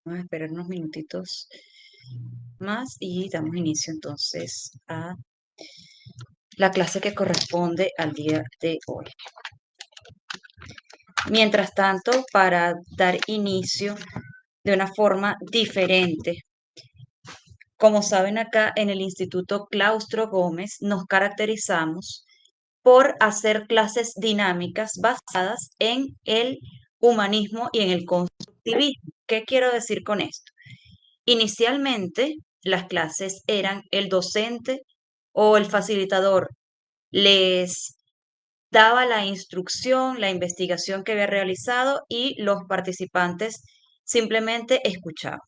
Vamos a esperar unos minutitos más y damos inicio entonces a la clase que corresponde al día de hoy. Mientras tanto, para dar inicio de una forma diferente, como saben acá en el Instituto Claustro Gómez nos caracterizamos por hacer clases dinámicas basadas en el humanismo y en el constructivismo. ¿Qué quiero decir con esto? Inicialmente, las clases eran el docente o el facilitador les daba la instrucción, la investigación que había realizado y los participantes simplemente escuchaban.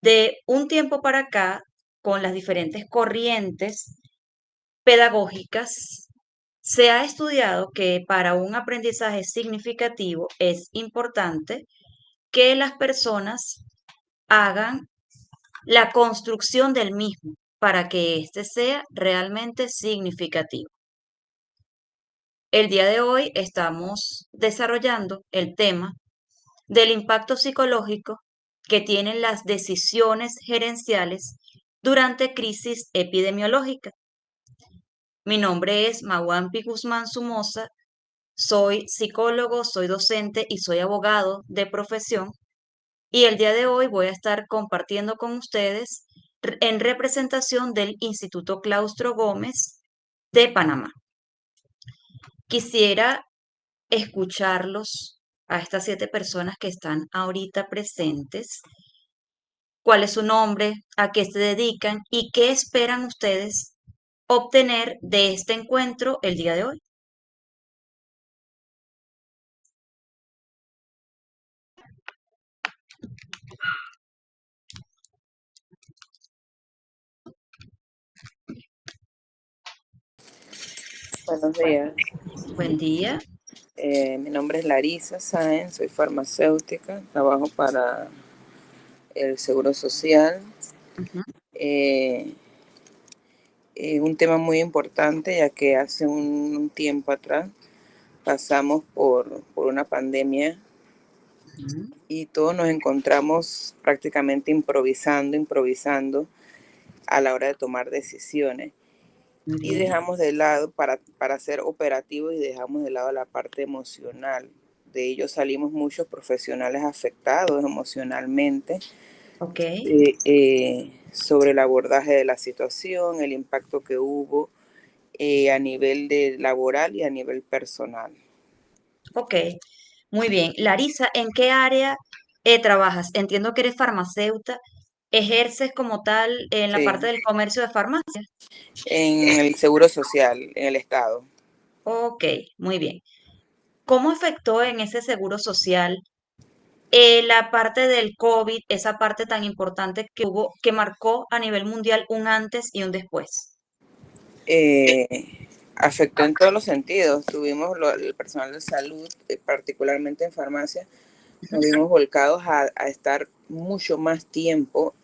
De un tiempo para acá, con las diferentes corrientes pedagógicas, se ha estudiado que para un aprendizaje significativo es importante que las personas hagan la construcción del mismo para que éste sea realmente significativo. El día de hoy estamos desarrollando el tema del impacto psicológico que tienen las decisiones gerenciales durante crisis epidemiológica. Mi nombre es Mawampi Guzmán Sumoza, soy psicólogo, soy docente y soy abogado de profesión. Y el día de hoy voy a estar compartiendo con ustedes en representación del Instituto Claustro Gómez de Panamá. Quisiera escucharlos a estas 7 personas que están ahorita presentes. ¿Cuál es su nombre? ¿A qué se dedican? ¿Y qué esperan ustedes obtener de este encuentro el día de hoy? Buenos días. Buen día. Mi nombre es Larisa Sáenz, soy farmacéutica, trabajo para el Seguro Social. Ujú. Un tema muy importante, ya que hace un tiempo atrás pasamos por una pandemia Ujú. y todos nos encontramos prácticamente improvisando a la hora de tomar decisiones. Muy Y bien. dejamos de lado, para ser operativos, y dejamos de lado la parte emocional. De ello salimos muchos profesionales afectados emocionalmente Ok. sobre el abordaje de la situación, el impacto que hubo a nivel laboral y a nivel personal. Ok. Muy bien. Larisa, ¿en qué área trabajas? Entiendo que eres farmacéutica. ¿Ejerces como tal en la parte Sí, del comercio de farmacia? en el Seguro Social, en el Estado. Ok, muy bien. ¿Cómo afectó en ese seguro social la parte del COVID, esa parte tan importante que hubo, que marcó a nivel mundial un antes y un después? Afectó en todos los sentidos. Tuvimos el personal de salud, particularmente en farmacia, nos vimos volcados a estar mucho más tiempo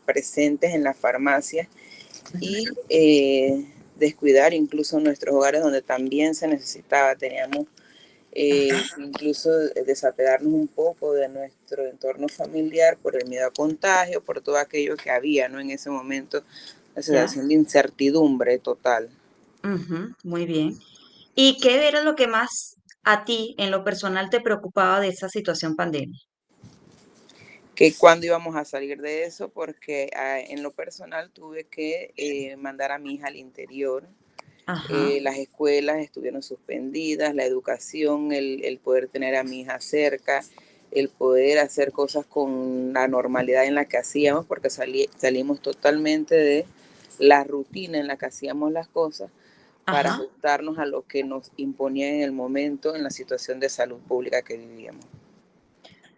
presentes en las farmacias y descuidar incluso nuestros hogares donde también se necesitaba. Teníamos incluso desapegarnos un poco de nuestro entorno familiar por el miedo a contagio, por todo aquello que había, ¿no? En ese momento, la Ya. sensación de incertidumbre total. Ujú, muy bien. ¿Y qué era lo que más a ti en lo personal te preocupaba de esa situación pandemia? Que cuándo íbamos a salir de eso, porque en lo personal tuve que mandar a mi hija al interior. Ajá, Las escuelas estuvieron suspendidas, la educación, el poder tener a mi hija cerca, el poder hacer cosas con la normalidad en la que hacíamos, porque salimos totalmente de la rutina en la que hacíamos las cosas para ajá. ajustarnos a lo que nos imponía en el momento, en la situación de salud pública que vivíamos.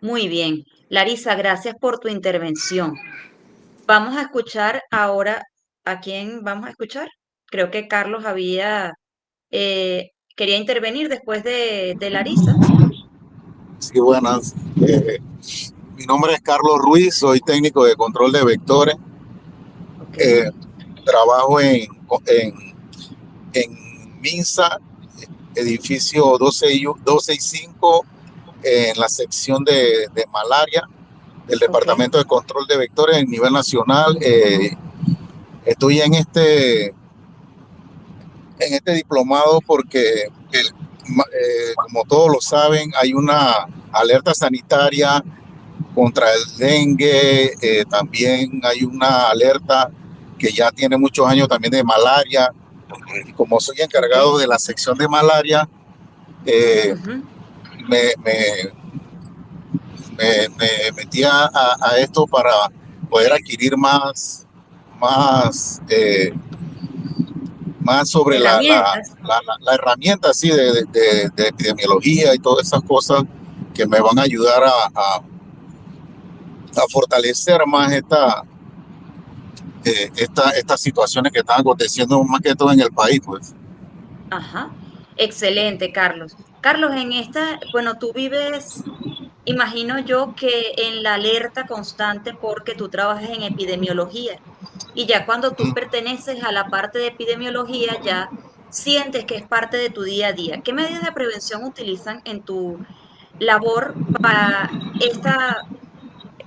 Muy bien. Larisa, gracias por tu intervención. Vamos a escuchar ahora a quién vamos a escuchar. Creo que Carlos quería intervenir después de Larisa. Sí, buenas. Mi nombre es Carlos Ruiz, soy técnico de control de vectores. Ok, Eh, Trabajo en MINSA, edificio 265, en la sección de malaria. del Ok. Departamento de Control de Vectores a nivel nacional. Estoy en este diplomado porque, como todos lo saben, hay una alerta sanitaria contra el dengue, también hay una alerta que ya tiene muchos años también de malaria, y como soy Ok. encargado de la sección de malaria, eh, Ujú. me, me, me metí a esto para poder adquirir más, más sobre Herramientas. la herramienta así de epidemiología y todas esas cosas que me van a ayudar a fortalecer más estas situaciones que están aconteciendo más que todo en el país, pues. Ajá. Excelente, Carlos. Carlos, en esta, bueno, tú vives, imagino yo que en la alerta constante porque tú trabajas en epidemiología y ya cuando tú perteneces a la parte de epidemiología ya sientes que es parte de tu día a día. ¿Qué medidas de prevención utilizan en tu labor para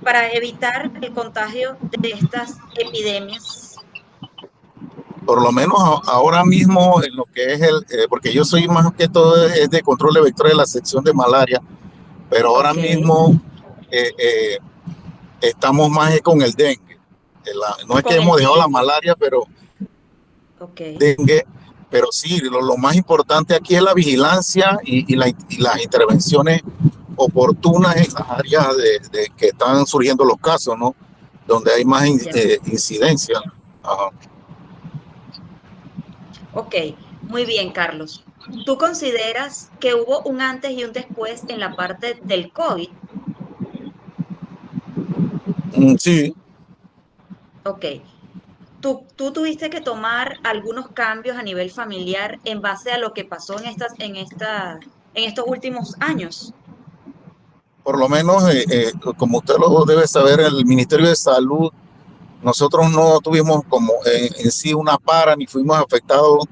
para evitar el contagio de estas epidemias? Por lo menos ahora mismo en lo que es porque yo soy más que todo es de control de vectores de la sección de malaria, pero ahora Ok, mismo eh, eh, estamos más con el dengue. No es que con el hemos dejado la dengue. malaria, pero Ok, dengue, pero sí, lo más importante aquí es la vigilancia y las intervenciones oportunas en las áreas de que están surgiendo los casos, ¿no? Donde hay más ya. incidencia. Ajá. Ok, muy bien, Carlos. ¿Tú consideras que hubo un antes y un después en la parte del COVID? Sí, Ok. ¿Tú tuviste que tomar algunos cambios a nivel familiar en base a lo que pasó en estos últimos años? por lo menos, como usted lo debe saber, el Ministerio de Salud, nosotros no tuvimos como en sí una para ni fuimos afectados.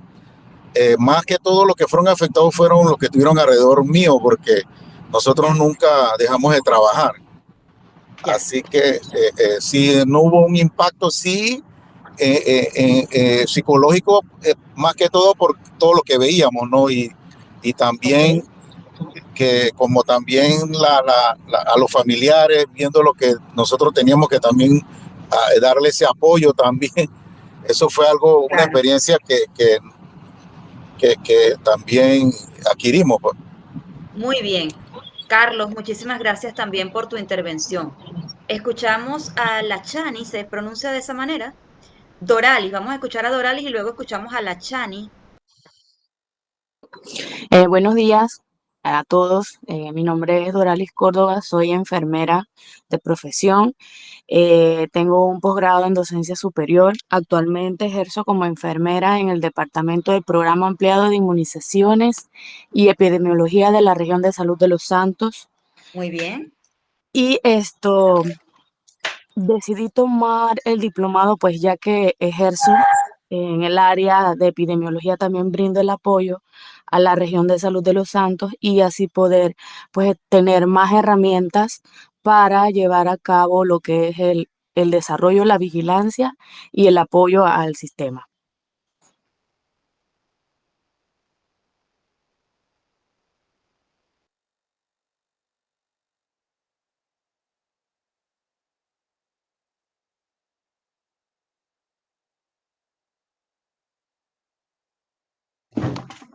Más que todo los que fueron afectados fueron los que estuvieron alrededor mío, porque nosotros Ya, nunca dejamos de trabajar. ya. Así que si no hubo un impacto, sí, psicológico, más que todo por todo lo que veíamos, ¿no? Y Ok, también que como también a los familiares, viendo lo que nosotros teníamos que también darle ese apoyo también, eso fue algo, una claro. experiencia que también adquirimos, pues. Muy bien. Carlos, muchísimas gracias también por tu intervención. Escuchamos a la Chani, ¿se pronuncia de esa manera? Doralis, vamos a escuchar a Doralis y luego escuchamos a la Chani. Buenos días a todos. Mi nombre es Doralis Córdoba, soy enfermera de profesión. Tengo un posgrado en docencia superior. Actualmente ejerzo como enfermera en el Departamento del Programa Ampliado de Inmunizaciones y Epidemiología de la Región de Salud de Los Santos. Muy bien. Y decidí tomar el diplomado, pues ya que ejerzo en el área de epidemiología, también brindo el apoyo a la región de salud de Los Santos y así poder pues tener más herramientas para llevar a cabo lo que es el desarrollo, la vigilancia y el apoyo al sistema.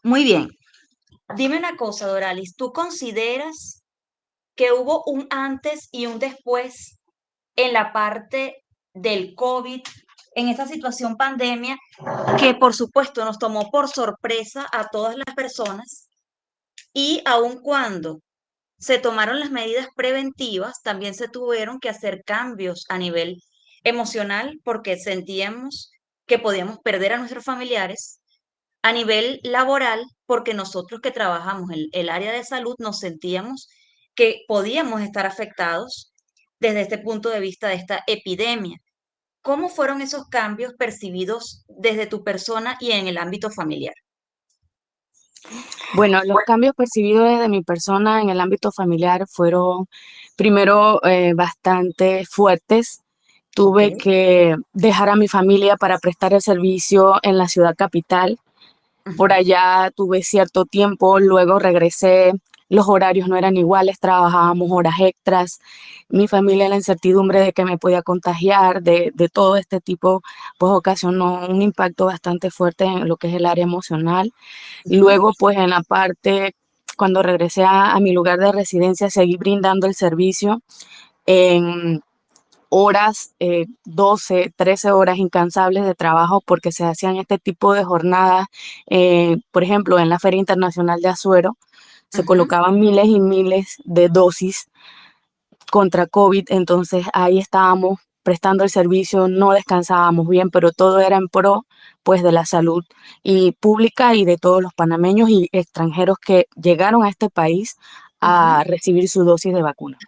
Muy bien. Dime una cosa, Doralis, ¿tú consideras que hubo un antes y un después en la parte del COVID, en esta situación pandemia, que por supuesto nos tomó por sorpresa a todas las personas y aun cuando se tomaron las medidas preventivas, también se tuvieron que hacer cambios a nivel emocional porque sentíamos que podíamos perder a nuestros familiares, a nivel laboral porque nosotros que trabajamos en el área de salud nos sentíamos que podíamos estar afectados desde este punto de vista de esta epidemia. ¿Cómo fueron esos cambios percibidos desde tu persona y en el ámbito familiar? Bueno, los cambios percibidos desde mi persona en el ámbito familiar fueron primero bastante fuertes. Ok. Tuve que dejar a mi familia para prestar el servicio en la ciudad capital. Por Ujú. allá tuve cierto tiempo, luego regresé, los horarios no eran iguales, trabajábamos horas extras. Mi familia, la incertidumbre de que me podía contagiar, de todo este tipo, pues ocasionó un impacto bastante fuerte en lo que es el área emocional. Ujú. Luego, pues en la parte, cuando regresé a mi lugar de residencia, seguí brindando el servicio en horas, 12, 13 horas incansables de trabajo porque se hacían este tipo de jornadas. Por ejemplo, en la Feria Internacional de Azuero se Ujú. colocaban miles y miles de dosis contra COVID, entonces ahí estábamos prestando el servicio, no descansábamos bien, pero todo era en pro pues de la salud y pública y de todos los panameños y extranjeros que llegaron a este país Ujú. a recibir su dosis de vacuna.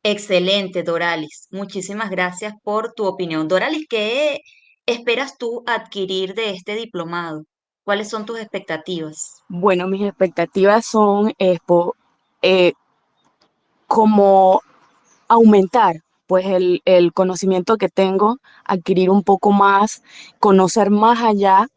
Excelente, Doralis. Muchísimas gracias por tu opinión. Doralis, ¿qué esperas tú adquirir de este diplomado? ¿Cuáles son tus expectativas? Bueno, mis expectativas son eh, como aumentar pues el conocimiento que tengo, adquirir un poco más, conocer más allá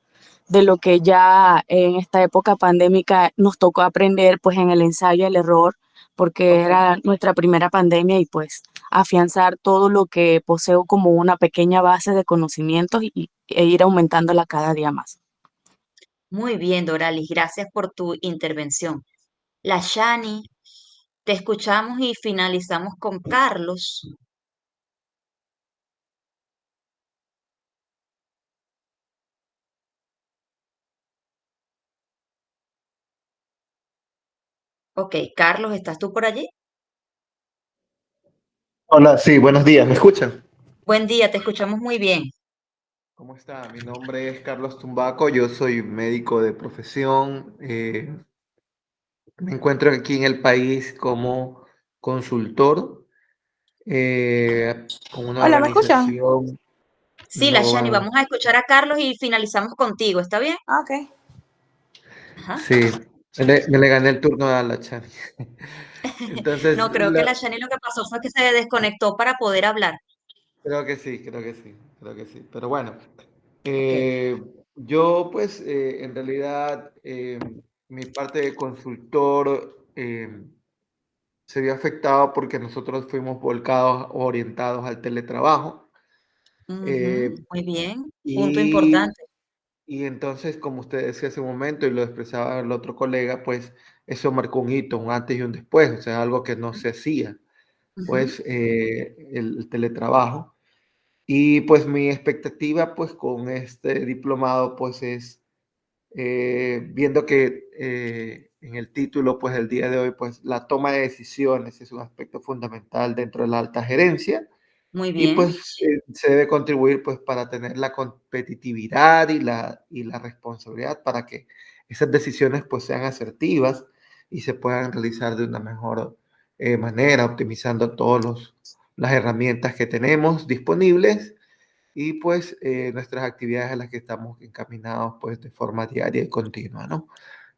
de lo que ya en esta época pandémica nos tocó aprender pues en el ensayo y el error, porque Ok. era nuestra primera pandemia y pues afianzar todo lo que poseo como una pequeña base de conocimientos e ir aumentándola cada día más. Muy bien, Doralis. Gracias por tu intervención. La Shani, te escuchamos y finalizamos con Carlos. Ok, Carlos, ¿estás tú por allí? Hola, sí, buenos días, ¿me escuchan? Buen día, te escuchamos muy bien. ¿Cómo está? Mi nombre es Carlos Tumbaco, yo soy médico de profesión, me encuentro aquí en el país como consultor con una Hola, ¿me escuchan? organización Sí, la Shani, no, vamos a escuchar a Carlos y finalizamos contigo, ¿está bien? Ah, ok. Ajá. sí, me le gané el turno a la Chani. Entonces, No, creo que la Shani lo que pasó fue que se desconectó para poder hablar. creo que sí, creo que sí, creo que sí. Pero bueno, Ok. yo pues en realidad mi parte de consultor se vio afectado porque nosotros fuimos volcados o orientados al teletrabajo. Ujú, eh, muy bien, punto y, importante. y entonces, como usted decía hace un momento y lo expresaba el otro colega, pues eso marcó un hito, un antes y un después, o sea, algo que no se hacía, Ujú, pues el teletrabajo. Y pues mi expectativa pues con este diplomado pues es viendo que en el título, pues el día de hoy, pues la toma de decisiones es un aspecto fundamental dentro de la alta gerencia muy y bien, pues se debe contribuir pues para tener la competitividad y la responsabilidad para que esas decisiones pues sean asertivas y se puedan realizar de una mejor manera, optimizando todas las herramientas que tenemos disponibles y pues nuestras actividades a las que estamos encaminados pues de forma diaria y continua, ¿no?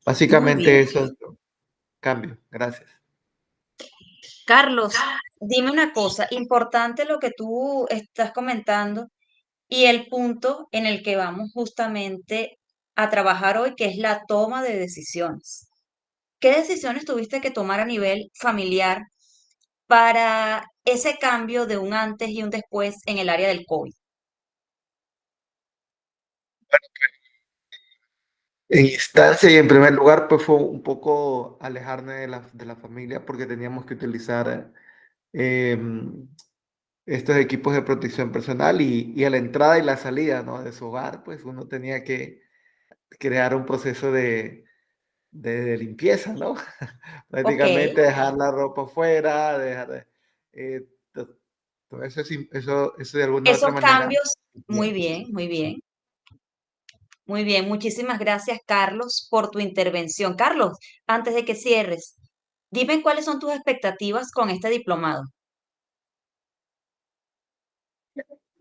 muy Básicamente bien. eso es cambio. Gracias. Carlos, dime una cosa, importante lo que tú estás comentando y el punto en el que vamos justamente a trabajar hoy, que es la toma de decisiones. ¿Qué decisiones tuviste que tomar a nivel familiar para ese cambio de un antes y un después en el área del COVID? En instancia y en primer lugar, pues fue un poco alejarme de la familia porque teníamos que utilizar eh, estos equipos de protección personal y a la entrada y la salida, ¿no? De su hogar, pues uno tenía que crear un proceso de limpieza, ¿no? Ok, Prácticamente dejar la ropa fuera, dejar eh, to- todo eso, eso de alguna u otra esos manera. cambios, muy Bien. bien, muy bien, muy bien. Muchísimas gracias, Carlos, por tu intervención. Carlos, antes de que cierres, dime cuáles son tus expectativas con este diplomado.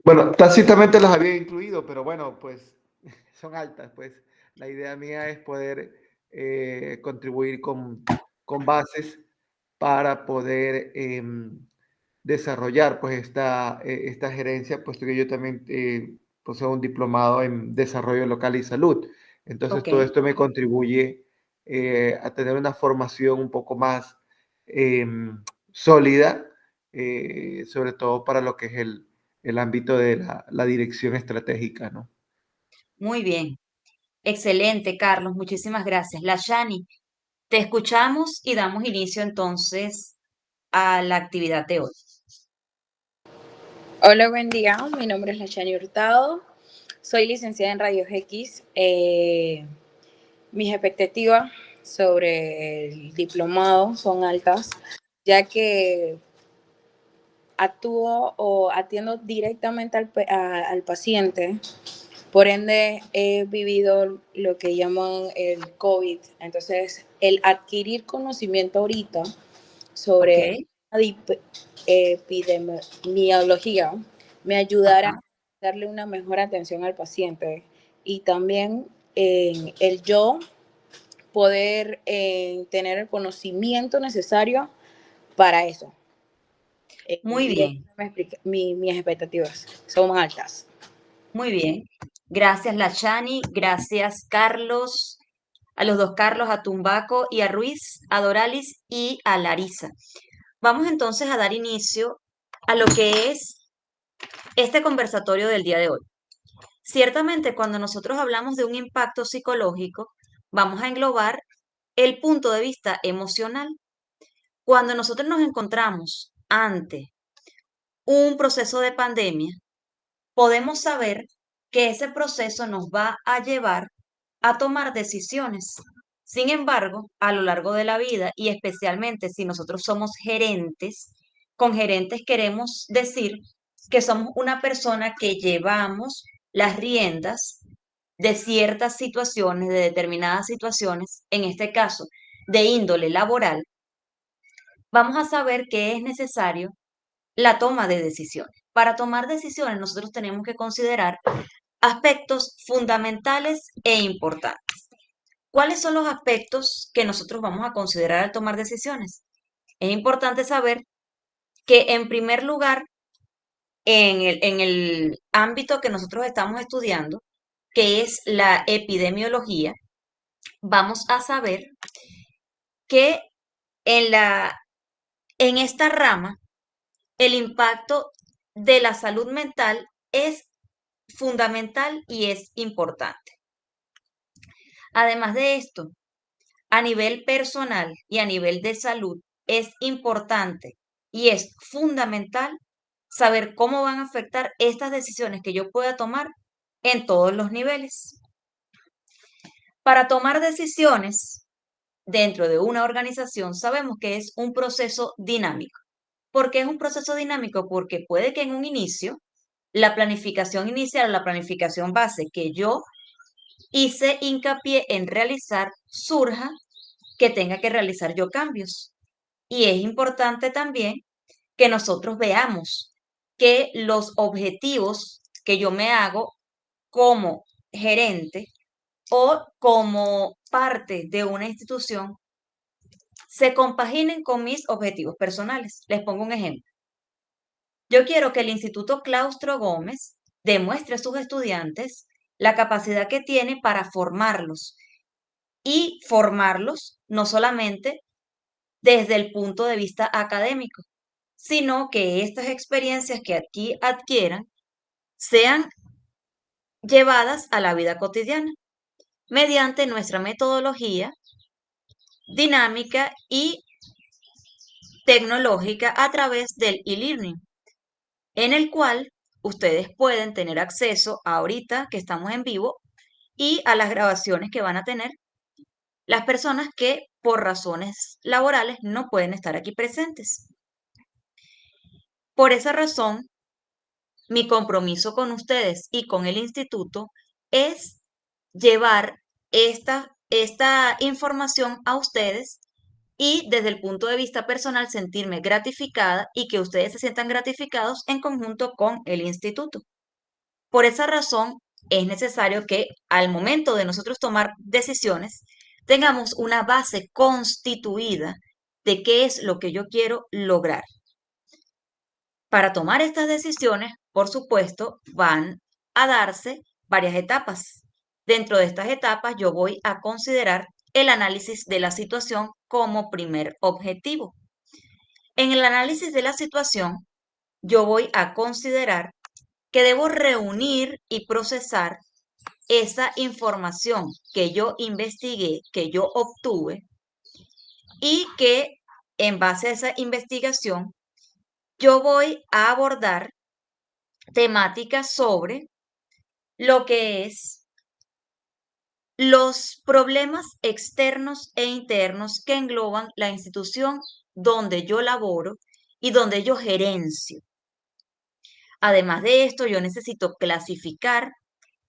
Bueno, tácitamente las había incluido, pero bueno, pues son altas. Pues la idea mía es poder contribuir con bases para poder desarrollar pues esta gerencia, puesto que yo también poseo un diplomado en desarrollo local y salud. Entonces Ok, todo esto me contribuye a tener una formación un poco más sólida, sobre todo para lo que es el ámbito de la dirección estratégica, ¿no? muy bien. Excelente, Carlos. Muchísimas gracias. La Shani, te escuchamos y damos inicio entonces a la actividad de hoy. Hola, buen día. Mi nombre es Lachani Hurtado. Soy licenciada en Rayos X. Mis expectativas sobre el diplomado son altas, ya que actúo o atiendo directamente al paciente. Por ende, he vivido lo que llaman el COVID. Entonces, el adquirir conocimiento ahorita Ok, sobre epidemiología me ayudará ajá, a darle una mejor atención al paciente y también en el yo poder tener el conocimiento necesario para eso. muy Y eso bien, mis expectativas son altas. muy bien. Gracias, La Shani. Gracias, Carlos. A los dos Carlos, a Tumbaco y a Ruiz, a Doralis y a Larisa. Vamos entonces a dar inicio a lo que es este conversatorio del día de hoy. Ciertamente, cuando nosotros hablamos de un impacto psicológico, vamos a englobar el punto de vista emocional. Cuando nosotros nos encontramos ante un proceso de pandemia, podemos saber que ese proceso nos va a llevar a tomar decisiones. Sin embargo, a lo largo de la vida, y especialmente si nosotros somos gerentes, con gerentes queremos decir que somos una persona que llevamos las riendas de ciertas situaciones, de determinadas situaciones, en este caso de índole laboral, vamos a saber que es necesario la toma de decisiones. Para tomar decisiones, nosotros tenemos que considerar aspectos fundamentales e importantes. ¿Cuáles son los aspectos que nosotros vamos a considerar al tomar decisiones? Es importante saber que, en primer lugar, en el ámbito que nosotros estamos estudiando, que es la epidemiología, vamos a saber que en en esta rama, el impacto de la salud mental es fundamental y es importante. Además de esto, a nivel personal y a nivel de salud, es importante y es fundamental saber cómo van a afectar estas decisiones que yo pueda tomar en todos los niveles. Para tomar decisiones dentro de una organización, sabemos que es un proceso dinámico. ¿Por qué es un proceso dinámico? Porque puede que en un inicio, la planificación inicial, la planificación base que yo hice hincapié en realizar, surja que tenga que realizar yo cambios. Y es importante también que nosotros veamos que los objetivos que yo me hago como gerente o como parte de una institución se compaginen con mis objetivos personales. Les pongo un ejemplo. Yo quiero que el Instituto Claustro Gómez demuestre a sus estudiantes la capacidad que tiene para formarlos y formarlos no solamente desde el punto de vista académico, sino que estas experiencias que aquí adquieran sean llevadas a la vida cotidiana mediante nuestra metodología dinámica y tecnológica a través del e-learning, en el cual ustedes pueden tener acceso ahorita que estamos en vivo y a las grabaciones que van a tener las personas que por razones laborales no pueden estar aquí presentes. Por esa razón, mi compromiso con ustedes y con el instituto es llevar esta información a ustedes y desde el punto de vista personal sentirme gratificada y que ustedes se sientan gratificados en conjunto con el instituto. Por esa razón, es necesario que al momento de nosotros tomar decisiones, tengamos una base constituida de qué es lo que yo quiero lograr. Para tomar estas decisiones, por supuesto, van a darse varias etapas. Dentro de estas etapas, yo voy a considerar el análisis de la situación como primer objetivo. En el análisis de la situación, yo voy a considerar que debo reunir y procesar esa información que yo investigué, que yo obtuve, y que en base a esa investigación, yo voy a abordar temáticas sobre lo que es los problemas externos e internos que engloban la institución donde yo laboro y donde yo gerencio. Además de esto, yo necesito clasificar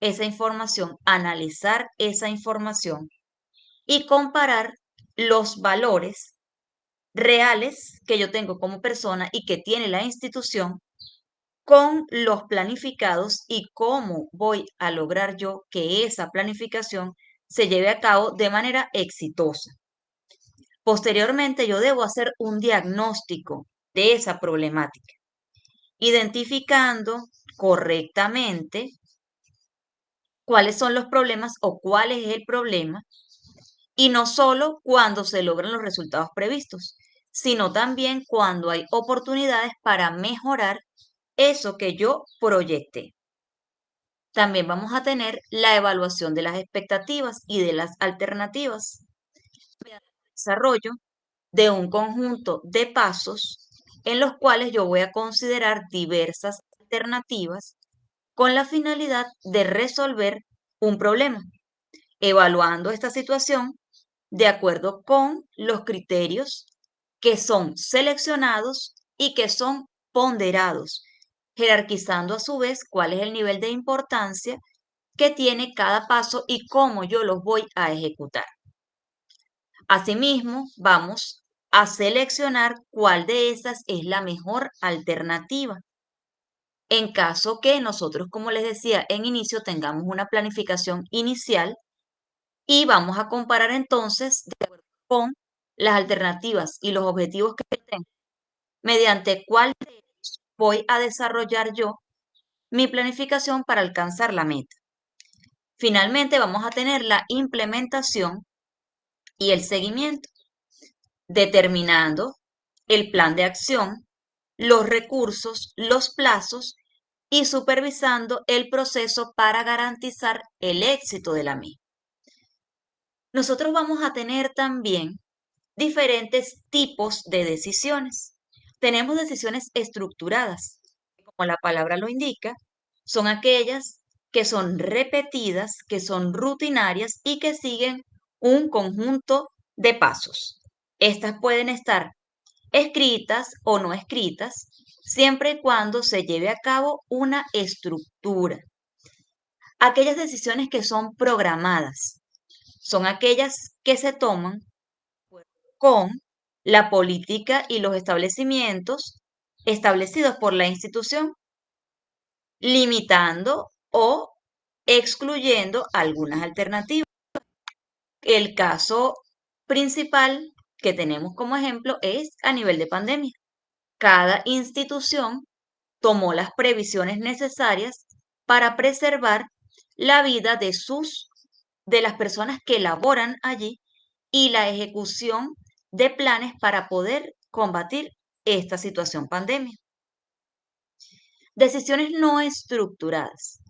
esa información, analizar esa información y comparar los valores reales que yo tengo como persona y que tiene la institución con los planificados y cómo voy a lograr yo que esa planificación se lleve a cabo de manera exitosa. Posteriormente, yo debo hacer un diagnóstico de esa problemática, identificando correctamente cuáles son los problemas o cuál es el problema, y no solo cuando se logran los resultados previstos, sino también cuando hay oportunidades para mejorar eso que yo proyecté. También vamos a tener la evaluación de las expectativas y de las alternativas. Desarrollo de un conjunto de pasos en los cuales yo voy a considerar diversas alternativas con la finalidad de resolver un problema, evaluando esta situación de acuerdo con los criterios que son seleccionados y que son ponderados, jerarquizando a su vez cuál es el nivel de importancia que tiene cada paso y cómo yo los voy a ejecutar. Asimismo, vamos a seleccionar cuál de esas es la mejor alternativa. En caso que nosotros, como les decía en inicio, tengamos una planificación inicial y vamos a comparar entonces de acuerdo con las alternativas y los objetivos que tengo, mediante cuál de ellos voy a desarrollar yo mi planificación para alcanzar la meta. Finalmente, vamos a tener la implementación y el seguimiento, determinando el plan de acción, los recursos, los plazos y supervisando el proceso para garantizar el éxito de la misma. Nosotros vamos a tener también diferentes tipos de decisiones. Tenemos decisiones estructuradas, como la palabra lo indica, son aquellas que son repetidas, que son rutinarias y que siguen un conjunto de pasos. Estas pueden estar escritas o no escritas, siempre y cuando se lleve a cabo una estructura. Aquellas decisiones que son programadas son aquellas que se toman con la política y los establecimientos establecidos por la institución, limitando o excluyendo algunas alternativas. El caso principal que tenemos como ejemplo es a nivel de pandemia. Cada institución tomó las previsiones necesarias para preservar la vida de las personas que laboran allí y la ejecución de planes para poder combatir esta situación pandemia. Decisiones no estructuradas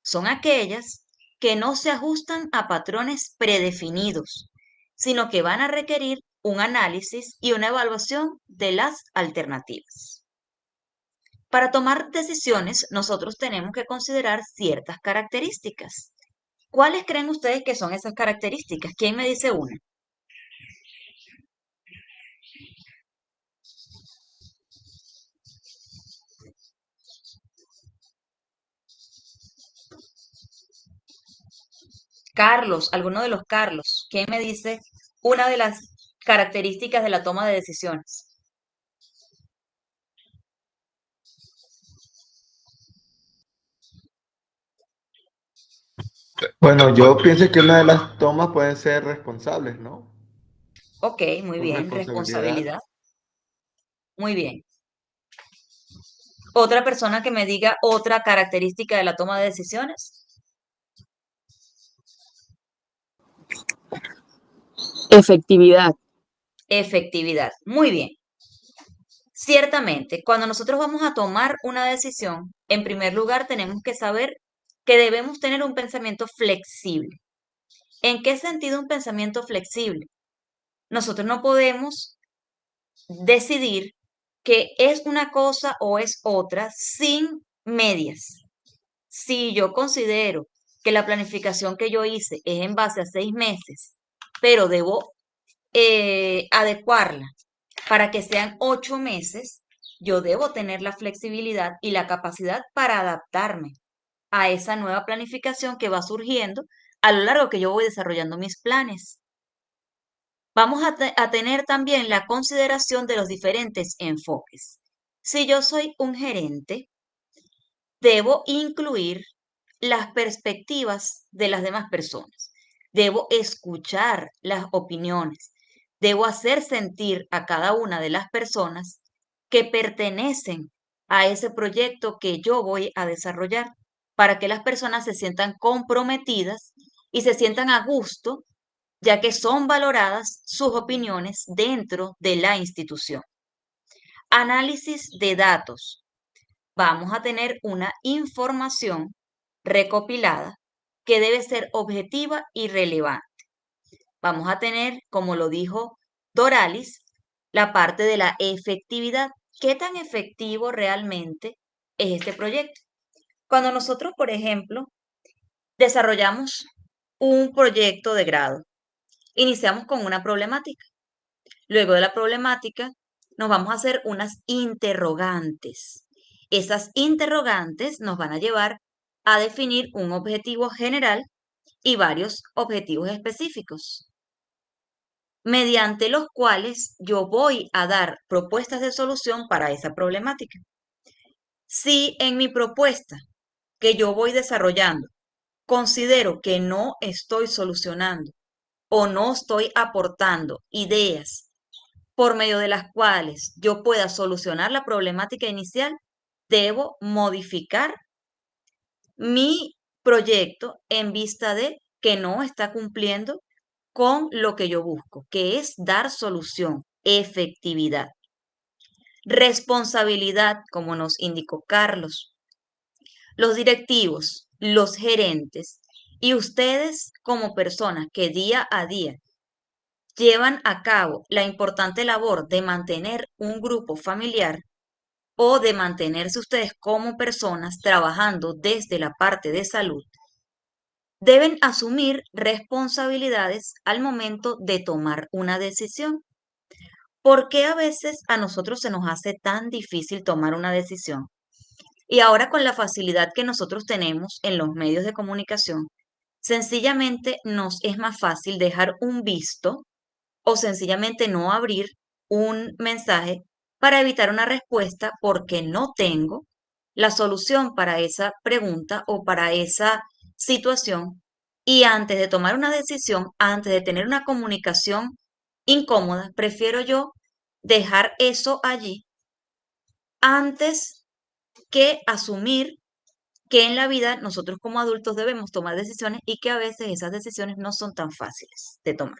son aquellas que no se ajustan a patrones predefinidos, sino que van a requerir un análisis y una evaluación de las alternativas. Para tomar decisiones, nosotros tenemos que considerar ciertas características. ¿Cuáles creen ustedes que son esas características? ¿Quién me dice una? Carlos, alguno de los Carlos. ¿Quién me dice una de las características de la toma de decisiones? Bueno, yo pienso que una de las tomas pueden ser responsables, ¿no? Ok, muy Por bien, responsabilidad. responsabilidad. Muy bien. Otra persona que me diga otra característica de la toma de decisiones. Efectividad. Efectividad. Muy bien. Ciertamente, cuando nosotros vamos a tomar una decisión, en primer lugar tenemos que saber que debemos tener un pensamiento flexible. ¿En qué sentido un pensamiento flexible? Nosotros no podemos decidir que es una cosa o es otra sin medias. Si yo considero que la planificación que yo hice es en base a 6 meses, pero debo adecuarla para que sean 8 meses, yo debo tener la flexibilidad y la capacidad para adaptarme a esa nueva planificación que va surgiendo a lo largo que yo voy desarrollando mis planes. Vamos a tener también la consideración de los diferentes enfoques. Si yo soy un gerente, debo incluir las perspectivas de las demás personas. Debo escuchar las opiniones. Debo hacer sentir a cada una de las personas que pertenecen a ese proyecto que yo voy a desarrollar para que las personas se sientan comprometidas y se sientan a gusto, ya que son valoradas sus opiniones dentro de la institución. Análisis de datos. Vamos a tener una información recopilada que debe ser objetiva y relevante. Vamos a tener, como lo dijo Doralis, la parte de la efectividad. ¿Qué tan efectivo realmente es este proyecto? Cuando nosotros, por ejemplo, desarrollamos un proyecto de grado, iniciamos con una problemática. Luego de la problemática, nos vamos a hacer unas interrogantes. Esas interrogantes nos van a llevar a definir un objetivo general y varios objetivos específicos, mediante los cuales yo voy a dar propuestas de solución para esa problemática. Si en mi propuesta que yo voy desarrollando considero que no estoy solucionando o no estoy aportando ideas por medio de las cuales yo pueda solucionar la problemática inicial, debo modificar mi proyecto en vista de que no está cumpliendo con lo que yo busco, que es dar solución, efectividad. Responsabilidad, como nos indicó Carlos. Los directivos, los gerentes y ustedes como personas que día a día llevan a cabo la importante labor de mantener un grupo familiar o de mantenerse ustedes como personas trabajando desde la parte de salud, deben asumir responsabilidades al momento de tomar una decisión. ¿Por qué a veces a nosotros se nos hace tan difícil tomar una decisión? Y ahora con la facilidad que nosotros tenemos en los medios de comunicación, sencillamente nos es más fácil dejar un visto o sencillamente no abrir un mensaje para evitar una respuesta porque no tengo la solución para esa pregunta o para esa situación. Y antes de tomar una decisión, antes de tener una comunicación incómoda, prefiero yo dejar eso allí antes que asumir que en la vida nosotros como adultos debemos tomar decisiones y que a veces esas decisiones no son tan fáciles de tomar.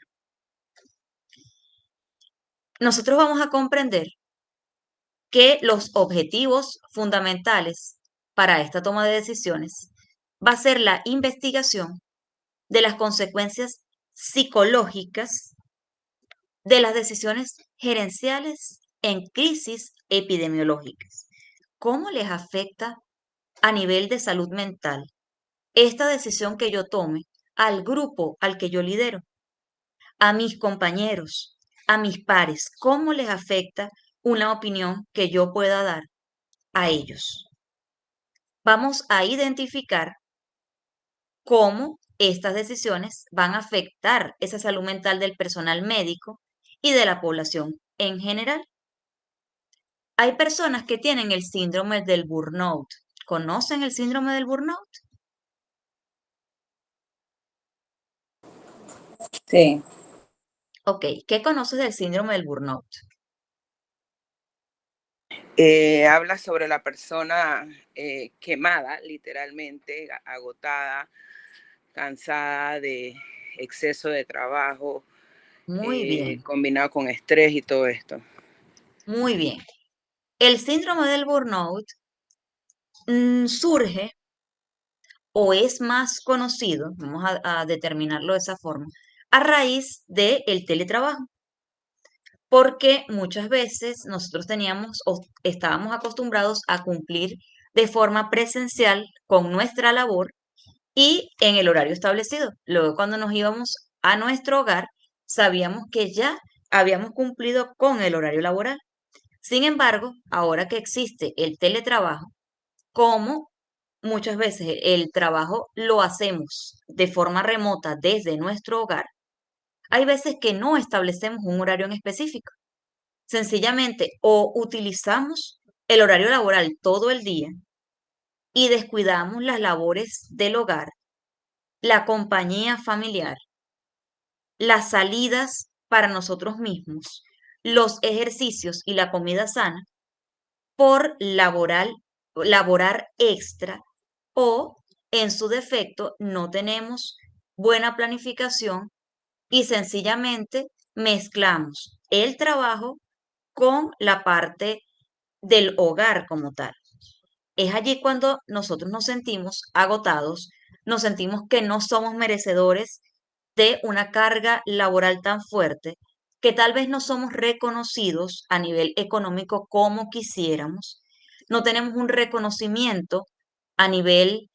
Nosotros vamos a comprender que los objetivos fundamentales para esta toma de decisiones va a ser la investigación de las consecuencias psicológicas de las decisiones gerenciales en crisis epidemiológicas. ¿Cómo les afecta a nivel de salud mental esta decisión que yo tome al grupo al que yo lidero, a mis compañeros, a mis pares? ¿Cómo les afecta una opinión que yo pueda dar a ellos? Vamos a identificar cómo estas decisiones van a afectar esa salud mental del personal médico y de la población en general. Hay personas que tienen el síndrome del burnout. ¿Conocen el síndrome del burnout? Sí. Ok, ¿qué conoces del síndrome del burnout? Habla sobre la persona quemada, literalmente, agotada, cansada de exceso de trabajo, Muy bien, combinado con estrés y todo esto. muy bien. El síndrome del burnout surge o es más conocido, vamos a determinarlo de esa forma, a raíz del teletrabajo, porque muchas veces nosotros teníamos o estábamos acostumbrados a cumplir de forma presencial con nuestra labor y en el horario establecido. Luego, cuando nos íbamos a nuestro hogar, sabíamos que ya habíamos cumplido con el horario laboral. Sin embargo, ahora que existe el teletrabajo, como muchas veces el trabajo lo hacemos de forma remota desde nuestro hogar, hay veces que no establecemos un horario en específico. Sencillamente, o utilizamos el horario laboral todo el día y descuidamos las labores del hogar, la compañía familiar, las salidas para nosotros mismos, los ejercicios y la comida sana por laborar extra o, en su defecto, no tenemos buena planificación y sencillamente mezclamos el trabajo con la parte del hogar como tal. Es allí cuando nosotros nos sentimos agotados, nos sentimos que no somos merecedores de una carga laboral tan fuerte, que tal vez no somos reconocidos a nivel económico como quisiéramos, no tenemos un reconocimiento a nivel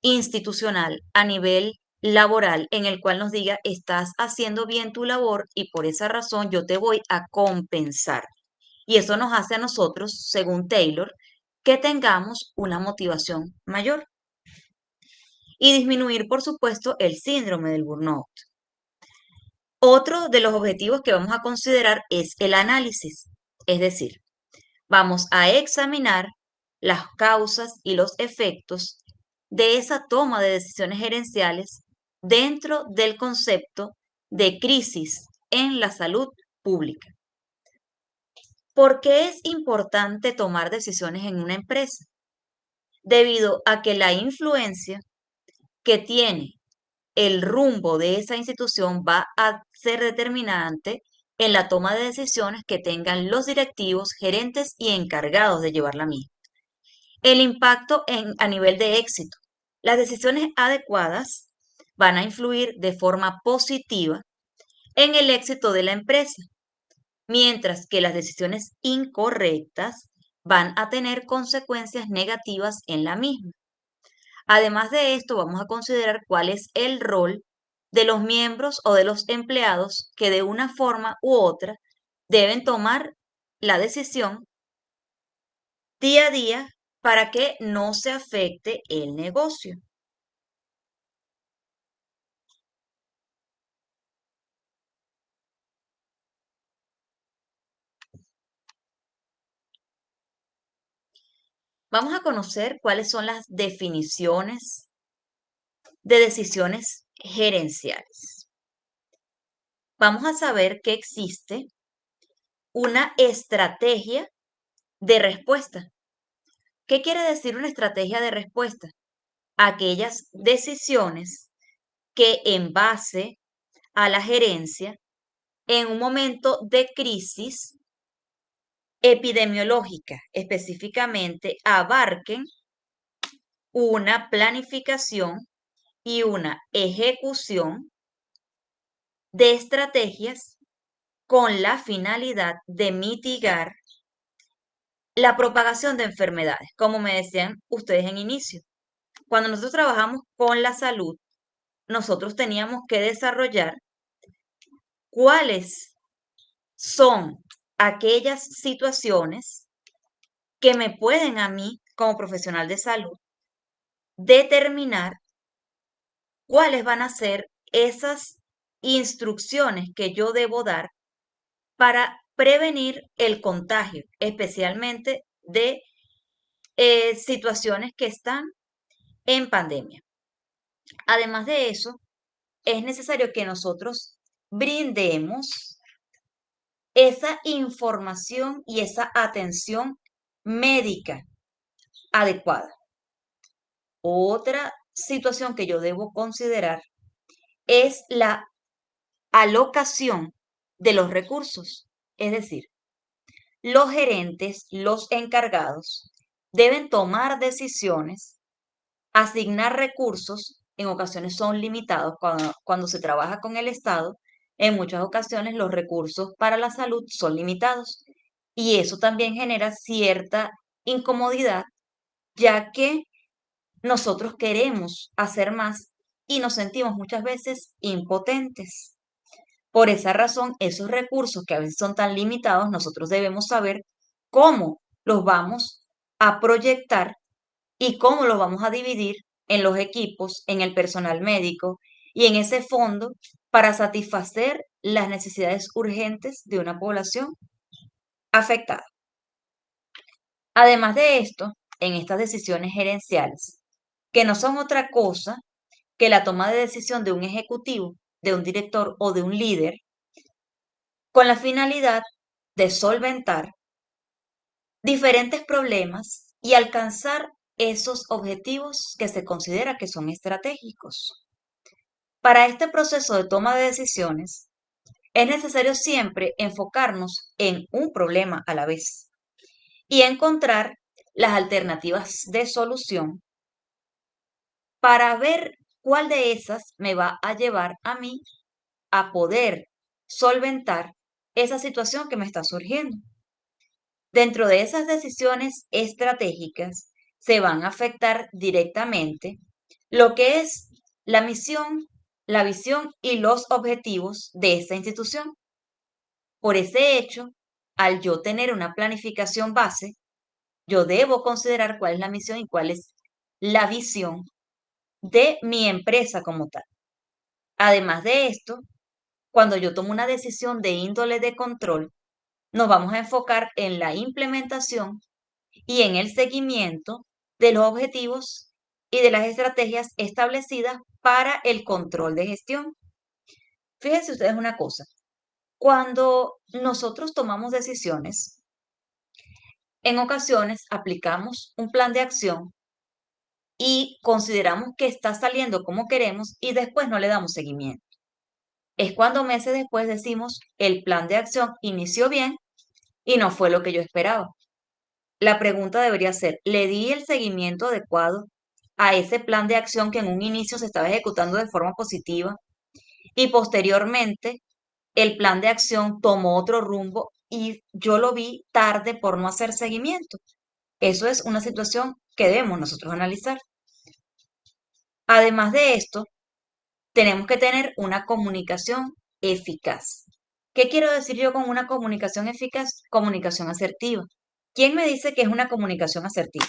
institucional, a nivel laboral, en el cual nos diga, estás haciendo bien tu labor y por esa razón yo te voy a compensar. Y eso nos hace a nosotros, según Taylor, que tengamos una motivación mayor y disminuir, por supuesto, el síndrome del burnout. Otro de los objetivos que vamos a considerar es el análisis, es decir, vamos a examinar las causas y los efectos de esa toma de decisiones gerenciales dentro del concepto de crisis en la salud pública. ¿Por qué es importante tomar decisiones en una empresa? Debido a que la influencia que tiene el rumbo de esa institución va a ser determinante en la toma de decisiones que tengan los directivos, gerentes y encargados de llevarla a misma. El impacto a nivel de éxito. Las decisiones adecuadas van a influir de forma positiva en el éxito de la empresa, mientras que las decisiones incorrectas van a tener consecuencias negativas en la misma. Además de esto, vamos a considerar cuál es el rol de los miembros o de los empleados que de una forma u otra deben tomar la decisión día a día para que no se afecte el negocio. Vamos a conocer cuáles son las definiciones de decisiones gerenciales. Vamos a saber que existe una estrategia de respuesta. ¿Qué quiere decir una estrategia de respuesta? Aquellas decisiones que en base a la gerencia, en un momento de crisis epidemiológica específicamente, abarquen una planificación y una ejecución de estrategias con la finalidad de mitigar la propagación de enfermedades, como me decían ustedes en inicio. Cuando nosotros trabajamos con la salud, nosotros teníamos que desarrollar cuáles son aquellas situaciones que me pueden a mí, como profesional de salud, determinar cuáles van a ser esas instrucciones que yo debo dar para prevenir el contagio, especialmente de situaciones que están en pandemia. Además de eso, es necesario que nosotros brindemos esa información y esa atención médica adecuada. Otra situación que yo debo considerar es la alocación de los recursos. Es decir, los gerentes, los encargados, deben tomar decisiones, asignar recursos. En ocasiones son limitados cuando se trabaja con el Estado. En muchas ocasiones los recursos para la salud son limitados. Y eso también genera cierta incomodidad, ya que nosotros queremos hacer más y nos sentimos muchas veces impotentes. Por esa razón, esos recursos que a veces son tan limitados, nosotros debemos saber cómo los vamos a proyectar y cómo los vamos a dividir en los equipos, en el personal médico y en ese fondo para satisfacer las necesidades urgentes de una población afectada. Además de esto, en estas decisiones gerenciales, que no son otra cosa que la toma de decisión de un ejecutivo, de un director o de un líder, con la finalidad de solventar diferentes problemas y alcanzar esos objetivos que se considera que son estratégicos. Para este proceso de toma de decisiones, es necesario siempre enfocarnos en un problema a la vez y encontrar las alternativas de solución para ver cuál de esas me va a llevar a mí a poder solventar esa situación que me está surgiendo. Dentro de esas decisiones estratégicas se van a afectar directamente lo que es la misión, la visión y los objetivos de esta institución. Por ese hecho, al yo tener una planificación base, yo debo considerar cuál es la misión y cuál es la visión de mi empresa como tal. Además de esto, cuando yo tomo una decisión de índole de control, nos vamos a enfocar en la implementación y en el seguimiento de los objetivos y de las estrategias establecidas para el control de gestión. Fíjense ustedes una cosa, cuando nosotros tomamos decisiones, en ocasiones aplicamos un plan de acción y consideramos que está saliendo como queremos y después no le damos seguimiento. Es cuando meses después decimos, el plan de acción inició bien y no fue lo que yo esperaba. La pregunta debería ser, ¿le di el seguimiento adecuado a ese plan de acción que en un inicio se estaba ejecutando de forma positiva y posteriormente el plan de acción tomó otro rumbo y yo lo vi tarde por no hacer seguimiento? Eso es una situación que debemos nosotros analizar. Además de esto, tenemos que tener una comunicación eficaz. ¿Qué quiero decir yo con una comunicación eficaz? Comunicación asertiva. ¿Quién me dice que es una comunicación asertiva?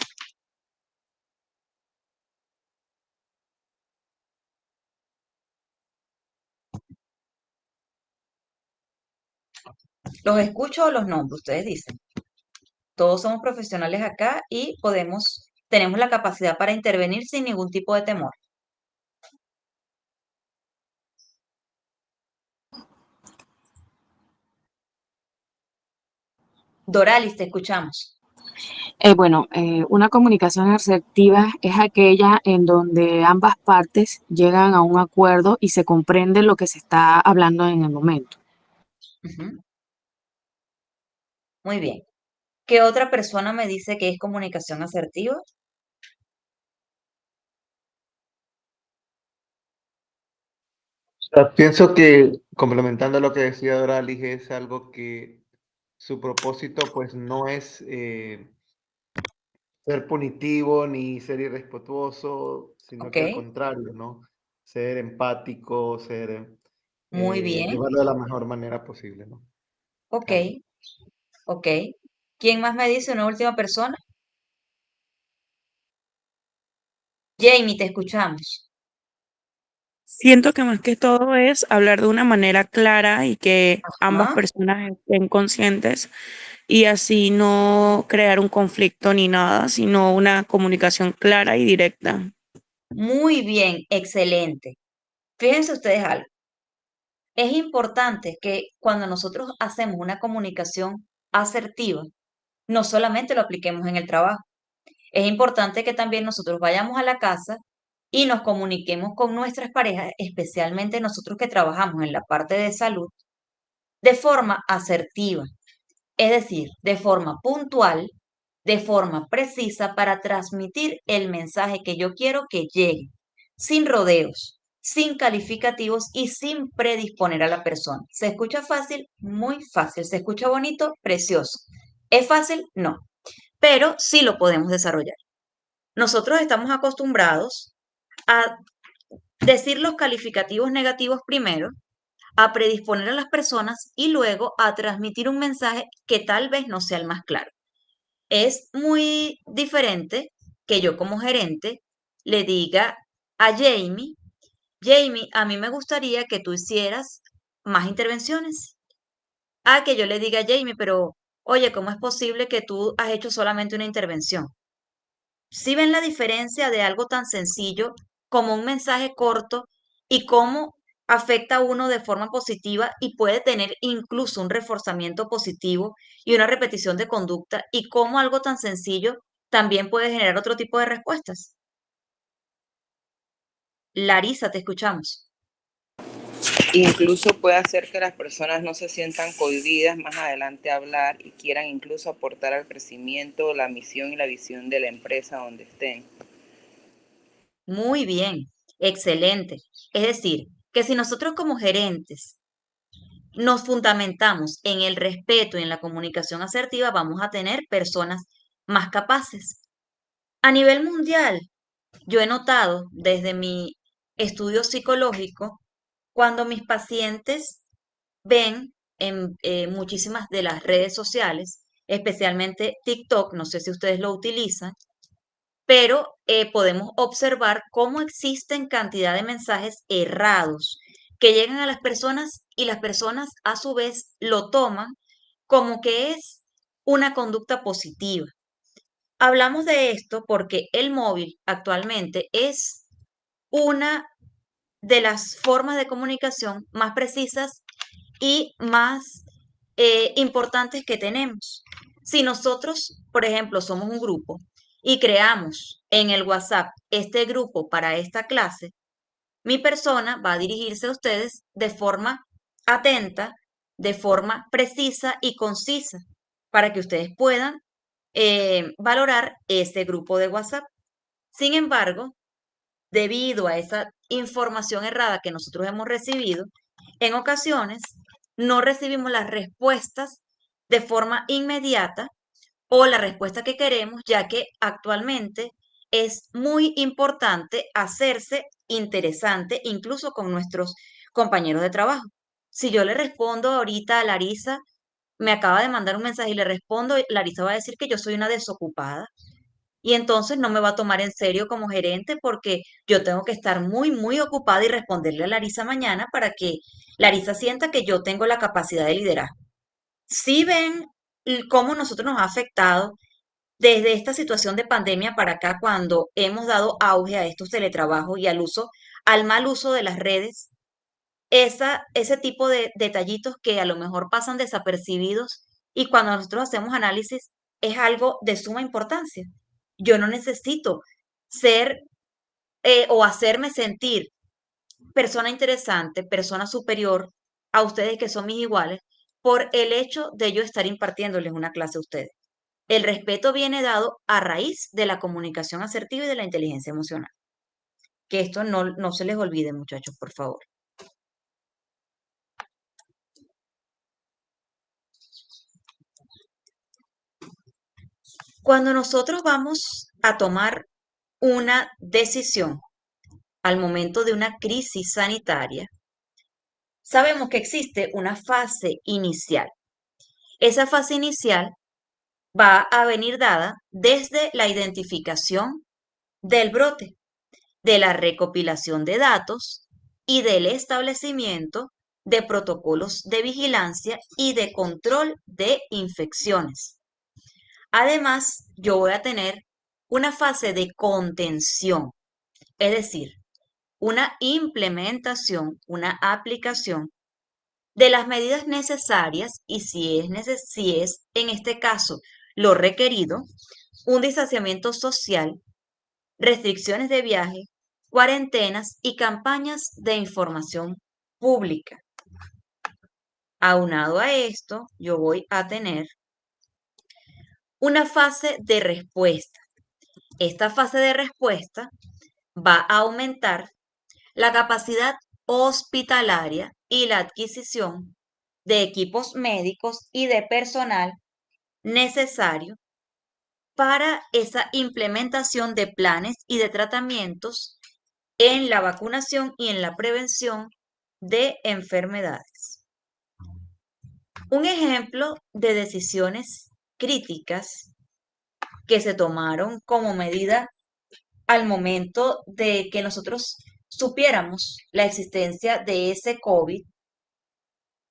¿Los escucho o los nombro? Ustedes dicen. Todos somos profesionales acá y tenemos la capacidad para intervenir sin ningún tipo de temor. Doralis, te escuchamos. Una comunicación asertiva es aquella en donde ambas partes llegan a un acuerdo y se comprende lo que se está hablando en el momento. Ujú. Muy bien. ¿Qué otra persona me dice que es comunicación asertiva? Pienso que, complementando lo que decía Doralis, es algo que su propósito pues no es ser punitivo ni ser irrespetuoso, sino Ok, que al contrario, ¿no? Ser empático, muy bien. llevarlo de la mejor manera posible, ¿no? Ok, Claro. ok. ¿Quién más me dice una última persona? Jamie, te escuchamos. Siento que más que todo es hablar de una manera clara y que ambas Ajá. personas estén conscientes y así no crear un conflicto ni nada, sino una comunicación clara y directa. Muy bien, excelente. Fíjense ustedes algo. Es importante que cuando nosotros hacemos una comunicación asertiva, no solamente lo apliquemos en el trabajo. Es importante que también nosotros vayamos a la casa y nos comuniquemos con nuestras parejas, especialmente nosotros que trabajamos en la parte de salud, de forma asertiva, es decir, de forma puntual, de forma precisa para transmitir el mensaje que yo quiero que llegue, sin rodeos, sin calificativos y sin predisponer a la persona. ¿Se escucha fácil? Muy fácil. ¿Se escucha bonito? Precioso. ¿Es fácil? No, pero sí lo podemos desarrollar. Nosotros estamos acostumbrados a decir los calificativos negativos primero, a predisponer a las personas y luego a transmitir un mensaje que tal vez no sea el más claro. Es muy diferente que yo como gerente le diga a Jamie, Jamie, a mí me gustaría que tú hicieras más intervenciones. A que yo le diga a Jamie, pero oye, ¿cómo es posible que tú has hecho solamente una intervención? ¿Sí ven la diferencia de algo tan sencillo como un mensaje corto y cómo afecta a uno de forma positiva y puede tener incluso un reforzamiento positivo y una repetición de conducta y cómo algo tan sencillo también puede generar otro tipo de respuestas? Larisa, te escuchamos. Incluso puede hacer que las personas no se sientan cohibidas más adelante a hablar y quieran incluso aportar al crecimiento, la misión y la visión de la empresa donde estén. Muy bien, excelente. Es decir, que si nosotros como gerentes nos fundamentamos en el respeto y en la comunicación asertiva, vamos a tener personas más capaces. A nivel mundial, yo he notado desde mi estudio psicológico, cuando mis pacientes ven en muchísimas de las redes sociales, especialmente TikTok, no sé si ustedes lo utilizan, pero podemos observar cómo existen cantidad de mensajes errados que llegan a las personas y las personas a su vez lo toman como que es una conducta positiva. Hablamos de esto porque el móvil actualmente es una de las formas de comunicación más precisas y más importantes que tenemos. Si nosotros, por ejemplo, somos un grupo y creamos en el WhatsApp este grupo para esta clase, mi persona va a dirigirse a ustedes de forma atenta, de forma precisa y concisa, para que ustedes puedan valorar ese grupo de WhatsApp. Sin embargo, debido a esa información errada que nosotros hemos recibido, en ocasiones no recibimos las respuestas de forma inmediata o la respuesta que queremos, ya que actualmente es muy importante hacerse interesante incluso con nuestros compañeros de trabajo. Si yo le respondo ahorita a Larisa, me acaba de mandar un mensaje y le respondo, Larisa va a decir que yo soy una desocupada y entonces no me va a tomar en serio como gerente porque yo tengo que estar muy, muy ocupada y responderle a Larisa mañana para que Larisa sienta que yo tengo la capacidad de liderar. Si ven cómo nosotros nos ha afectado desde esta situación de pandemia para acá, cuando hemos dado auge a estos teletrabajos y al mal uso de las redes, ese tipo de detallitos que a lo mejor pasan desapercibidos y cuando nosotros hacemos análisis es algo de suma importancia. Yo no necesito ser o hacerme sentir persona interesante, persona superior a ustedes que son mis iguales por el hecho de yo estar impartiéndoles una clase a ustedes. El respeto viene dado a raíz de la comunicación asertiva y de la inteligencia emocional. Que esto no se les olvide, muchachos, por favor. Cuando nosotros vamos a tomar una decisión al momento de una crisis sanitaria, sabemos que existe una fase inicial. Esa fase inicial va a venir dada desde la identificación del brote, de la recopilación de datos y del establecimiento de protocolos de vigilancia y de control de infecciones. Además, yo voy a tener una fase de contención, es decir, una implementación, una aplicación de las medidas necesarias y si es en este caso lo requerido, un distanciamiento social, restricciones de viaje, cuarentenas y campañas de información pública. Aunado a esto, yo voy a tener una fase de respuesta. Esta fase de respuesta va a aumentar la capacidad hospitalaria y la adquisición de equipos médicos y de personal necesario para esa implementación de planes y de tratamientos en la vacunación y en la prevención de enfermedades. Un ejemplo de decisiones críticas que se tomaron como medida al momento de que nosotros supiéramos la existencia de ese COVID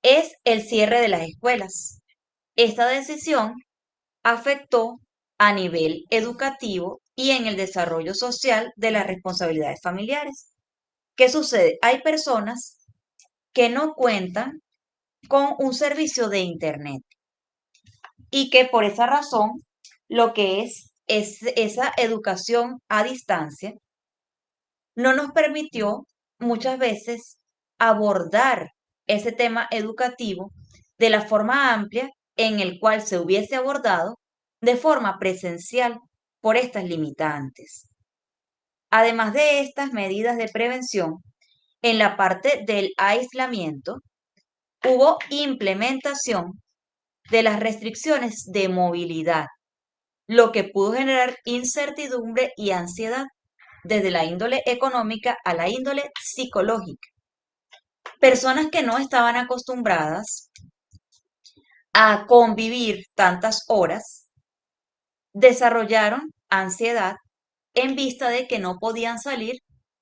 es el cierre de las escuelas. Esta decisión afectó a nivel educativo y en el desarrollo social de las responsabilidades familiares. ¿Qué sucede? Hay personas que no cuentan con un servicio de Internet y que por esa razón lo que es esa educación a distancia no nos permitió muchas veces abordar ese tema educativo de la forma amplia en el cual se hubiese abordado de forma presencial por estas limitantes. Además de estas medidas de prevención, en la parte del aislamiento, hubo implementación de las restricciones de movilidad, lo que pudo generar incertidumbre y ansiedad desde la índole económica a la índole psicológica. Personas que no estaban acostumbradas a convivir tantas horas desarrollaron ansiedad en vista de que no podían salir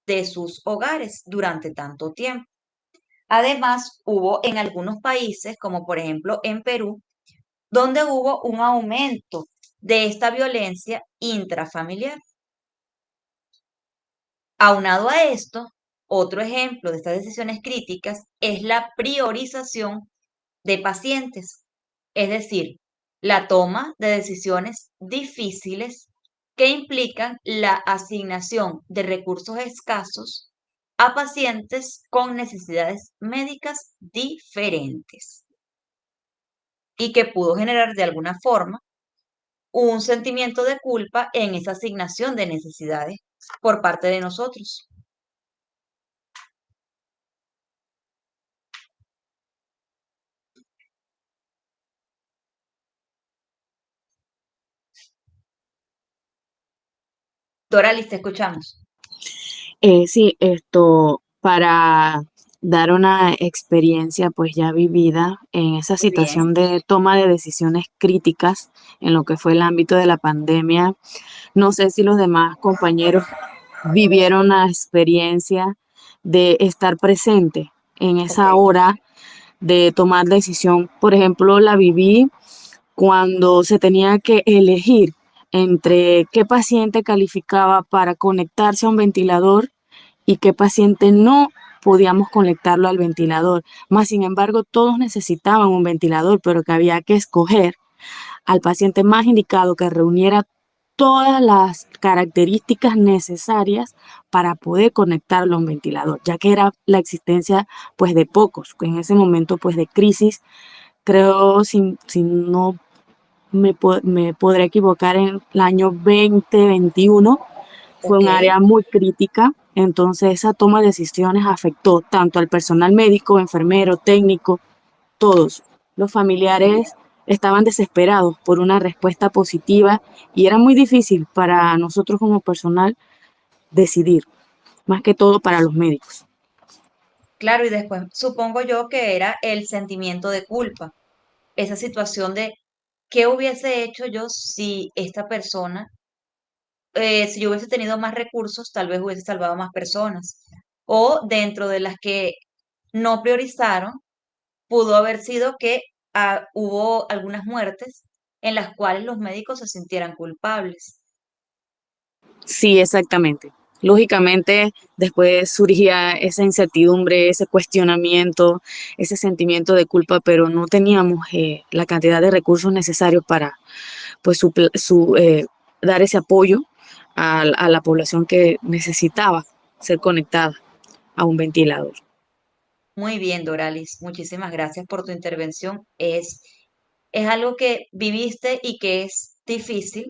de sus hogares durante tanto tiempo. Además, hubo en algunos países, como por ejemplo en Perú, donde hubo un aumento de esta violencia intrafamiliar. Aunado a esto, otro ejemplo de estas decisiones críticas es la priorización de pacientes, es decir, la toma de decisiones difíciles que implican la asignación de recursos escasos a pacientes con necesidades médicas diferentes y que pudo generar de alguna forma un sentimiento de culpa en esa asignación de necesidades por parte de nosotros. Doralis, te escuchamos. Sí, para dar una experiencia pues ya vivida en esa Muy bien. situación de toma de decisiones críticas en lo que fue el ámbito de la pandemia. No sé si los demás compañeros vivieron la experiencia de estar presente en esa Ok. hora de tomar decisión. Por ejemplo, la viví cuando se tenía que elegir entre qué paciente calificaba para conectarse a un ventilador y qué paciente no podíamos conectarlo al ventilador. Más sin embargo, todos necesitaban un ventilador, pero que había que escoger al paciente más indicado que reuniera todas las características necesarias para poder conectarlo a un ventilador, ya que era la existencia pues de pocos, en ese momento pues de crisis, creo, si no me podré equivocar, en el año 2021 fue Ok. un área muy crítica, entonces esa toma de decisiones afectó tanto al personal médico, enfermero, técnico, todos. Los familiares estaban desesperados por una respuesta positiva y era muy difícil para nosotros como personal decidir, más que todo para los médicos. Claro, y después supongo yo que era el sentimiento de culpa, esa situación de qué hubiese hecho yo si esta persona, si yo hubiese tenido más recursos, tal vez hubiese salvado a más personas. O dentro de las que no priorizaron, pudo haber sido que hubo algunas muertes en las cuales los médicos se sintieran culpables. Sí, exactamente. lógicamente después surgía esa incertidumbre, ese cuestionamiento, ese sentimiento de culpa, pero no teníamos la cantidad de recursos necesarios para pues dar ese apoyo a la población que necesitaba ser conectada a un ventilador. Muy bien, Doralis, muchísimas gracias por tu intervención. Es algo que viviste y que es difícil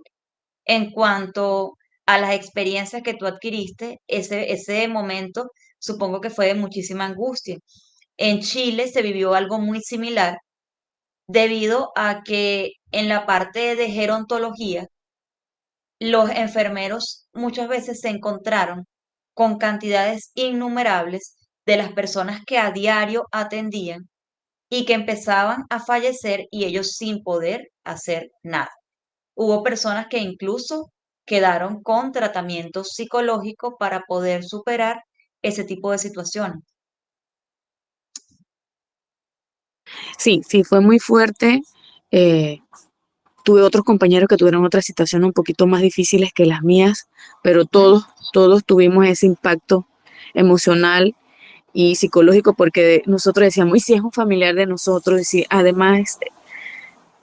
en cuanto a las experiencias que tú adquiriste. Ese momento supongo que fue de muchísima angustia. En Chile se vivió algo muy similar debido a que en la parte de gerontología, los enfermeros muchas veces se encontraron con cantidades innumerables de las personas que a diario atendían y que empezaban a fallecer y ellos sin poder hacer nada. Hubo personas que incluso quedaron con tratamiento psicológico para poder superar ese tipo de situaciones. Sí, sí, fue muy fuerte. Eh, Tuve otros compañeros que tuvieron otras situaciones un poquito más difíciles que las mías, pero ¿Mm? todos tuvimos ese impacto emocional y psicológico porque nosotros decíamos, y si es un familiar de nosotros, y si además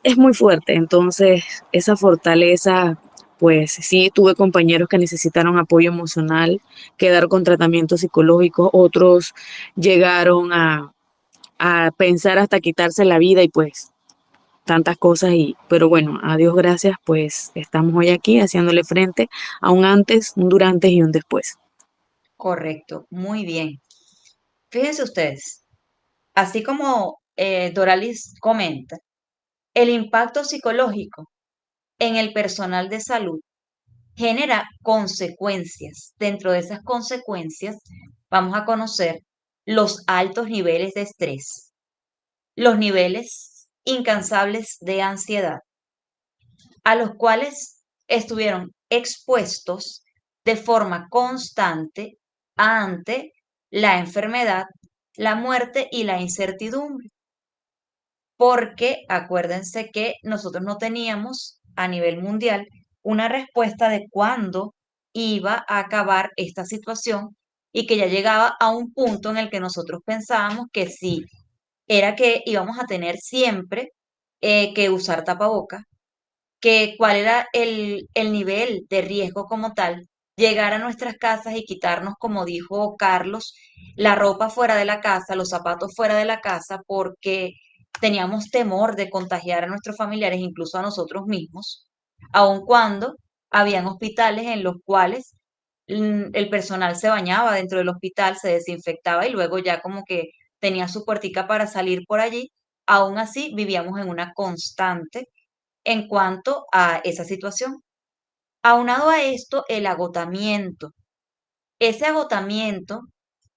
es muy fuerte, entonces esa fortaleza, pues sí, tuve compañeros que necesitaron apoyo emocional, quedaron con tratamiento psicológico, otros llegaron a pensar hasta quitarse la vida y pues tantas cosas pero bueno, a Dios gracias, pues estamos hoy aquí haciéndole frente a un antes, un durante y un después. Correcto, muy bien. Fíjense ustedes, así como Doralis comenta, el impacto psicológico en el personal de salud genera consecuencias. Dentro de esas consecuencias vamos a conocer los altos niveles de estrés, los niveles incansables de ansiedad, a los cuales estuvieron expuestos de forma constante ante la enfermedad, la muerte y la incertidumbre. Porque acuérdense que nosotros no teníamos a nivel mundial una respuesta de cuándo iba a acabar esta situación y que ya llegaba a un punto en el que nosotros pensábamos que sí, era que íbamos a tener siempre que usar tapabocas, que cuál era el nivel de riesgo como tal, llegar a nuestras casas y quitarnos, como dijo Carlos, la ropa fuera de la casa, los zapatos fuera de la casa, porque teníamos temor de contagiar a nuestros familiares, incluso a nosotros mismos, aun cuando habían hospitales en los cuales el personal se bañaba dentro del hospital, se desinfectaba y luego ya como que tenía su puertica para salir por allí. Aún así, vivíamos en una constante en cuanto a esa situación. Aunado a esto, el agotamiento. Ese agotamiento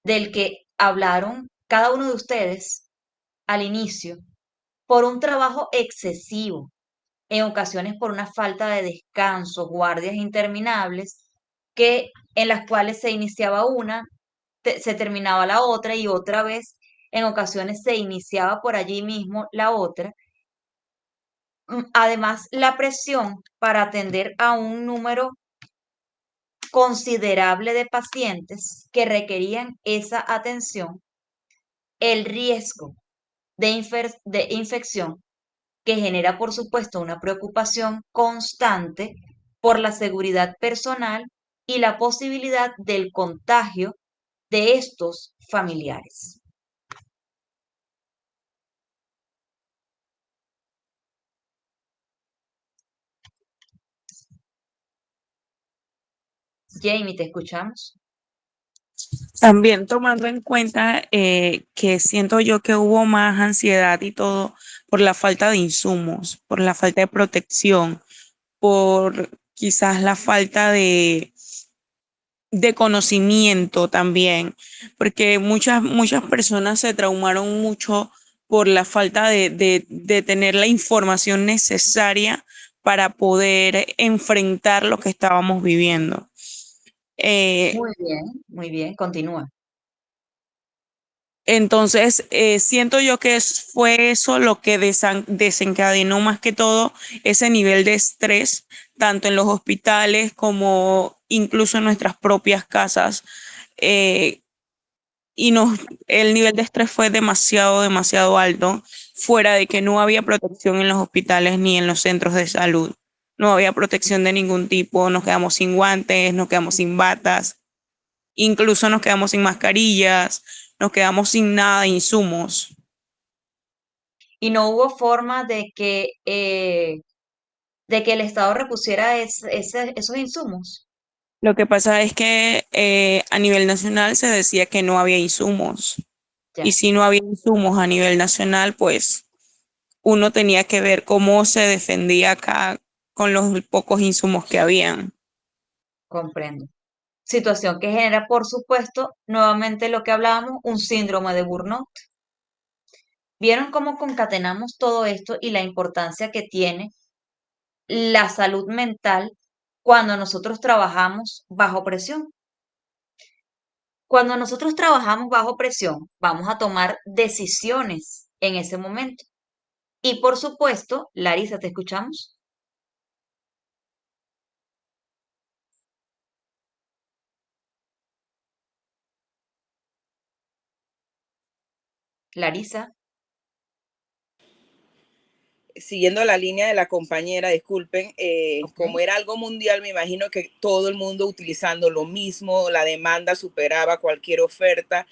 del que hablaron cada uno de ustedes al inicio, por un trabajo excesivo, en ocasiones por una falta de descanso, guardias interminables, en las cuales se iniciaba una, se terminaba la otra y otra vez, en ocasiones se iniciaba por allí mismo la otra. Además, la presión para atender a un número considerable de pacientes que requerían esa atención, el riesgo de infección que genera, por supuesto, una preocupación constante por la seguridad personal y la posibilidad del contagio de estos familiares. Jamie, ¿te escuchamos? También tomando en cuenta que siento yo que hubo más ansiedad y todo por la falta de insumos, por la falta de protección, por quizás la falta de conocimiento también, porque muchas personas se traumaron mucho por la falta de tener la información necesaria para poder enfrentar lo que estábamos viviendo. Eh, Muy bien, continúa. Entonces, siento yo que fue eso lo que desencadenó más que todo ese nivel de estrés, tanto en los hospitales como incluso en nuestras propias casas. eh, y el nivel de estrés fue demasiado, demasiado alto, fuera de que no había protección en los hospitales ni en los centros de salud. No había protección de ningún tipo, nos quedamos sin guantes, nos quedamos sin batas, incluso nos quedamos sin mascarillas, nos quedamos sin nada de insumos. Y no hubo forma de que el Estado repusiera esos insumos. Lo que pasa es que a nivel nacional se decía que no había insumos. Y Ya, si no había insumos a nivel nacional, pues uno tenía que ver cómo se defendía acá con los pocos insumos que habían. comprendo. Situación que genera, por supuesto, nuevamente lo que hablábamos, un síndrome de burnout. ¿Vieron cómo concatenamos todo esto y la importancia que tiene la salud mental cuando nosotros trabajamos bajo presión? Cuando nosotros trabajamos bajo presión, vamos a tomar decisiones en ese momento. Y por supuesto, Larisa, ¿te escuchamos? Larisa, Siguiendo la línea de la compañera, disculpen, ok. como era algo mundial, me imagino que todo el mundo utilizando lo mismo, la demanda superaba cualquier oferta,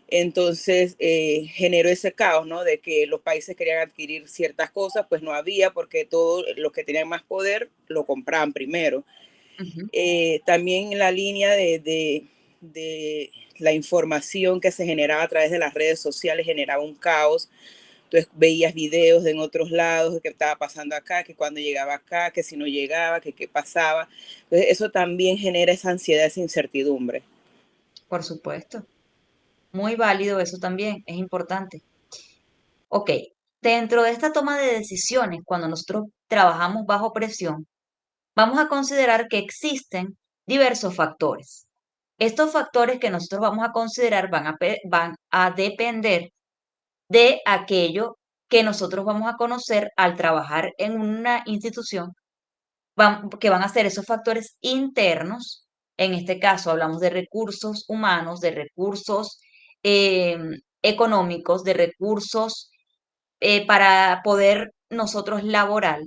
entonces generó ese caos, ¿no? De que los países querían adquirir ciertas cosas, pues no había, porque todos los que tenían más poder lo compraban primero. Ujú. También en la línea de la información que se generaba a través de las redes sociales generaba un caos. Entonces veías videos de en otros lados, de qué estaba pasando acá, que cuando llegaba acá, que si no llegaba, que qué pasaba. Entonces eso también genera esa ansiedad, esa incertidumbre. Por supuesto. Muy válido eso también, es importante. Ok, dentro de esta toma de decisiones, cuando nosotros trabajamos bajo presión, vamos a considerar que existen diversos factores. Estos factores que nosotros vamos a considerar van a depender de aquello que nosotros vamos a conocer al trabajar en una institución, que van a ser esos factores internos. En este caso hablamos de recursos humanos, de recursos económicos, de recursos para poder nosotros laborar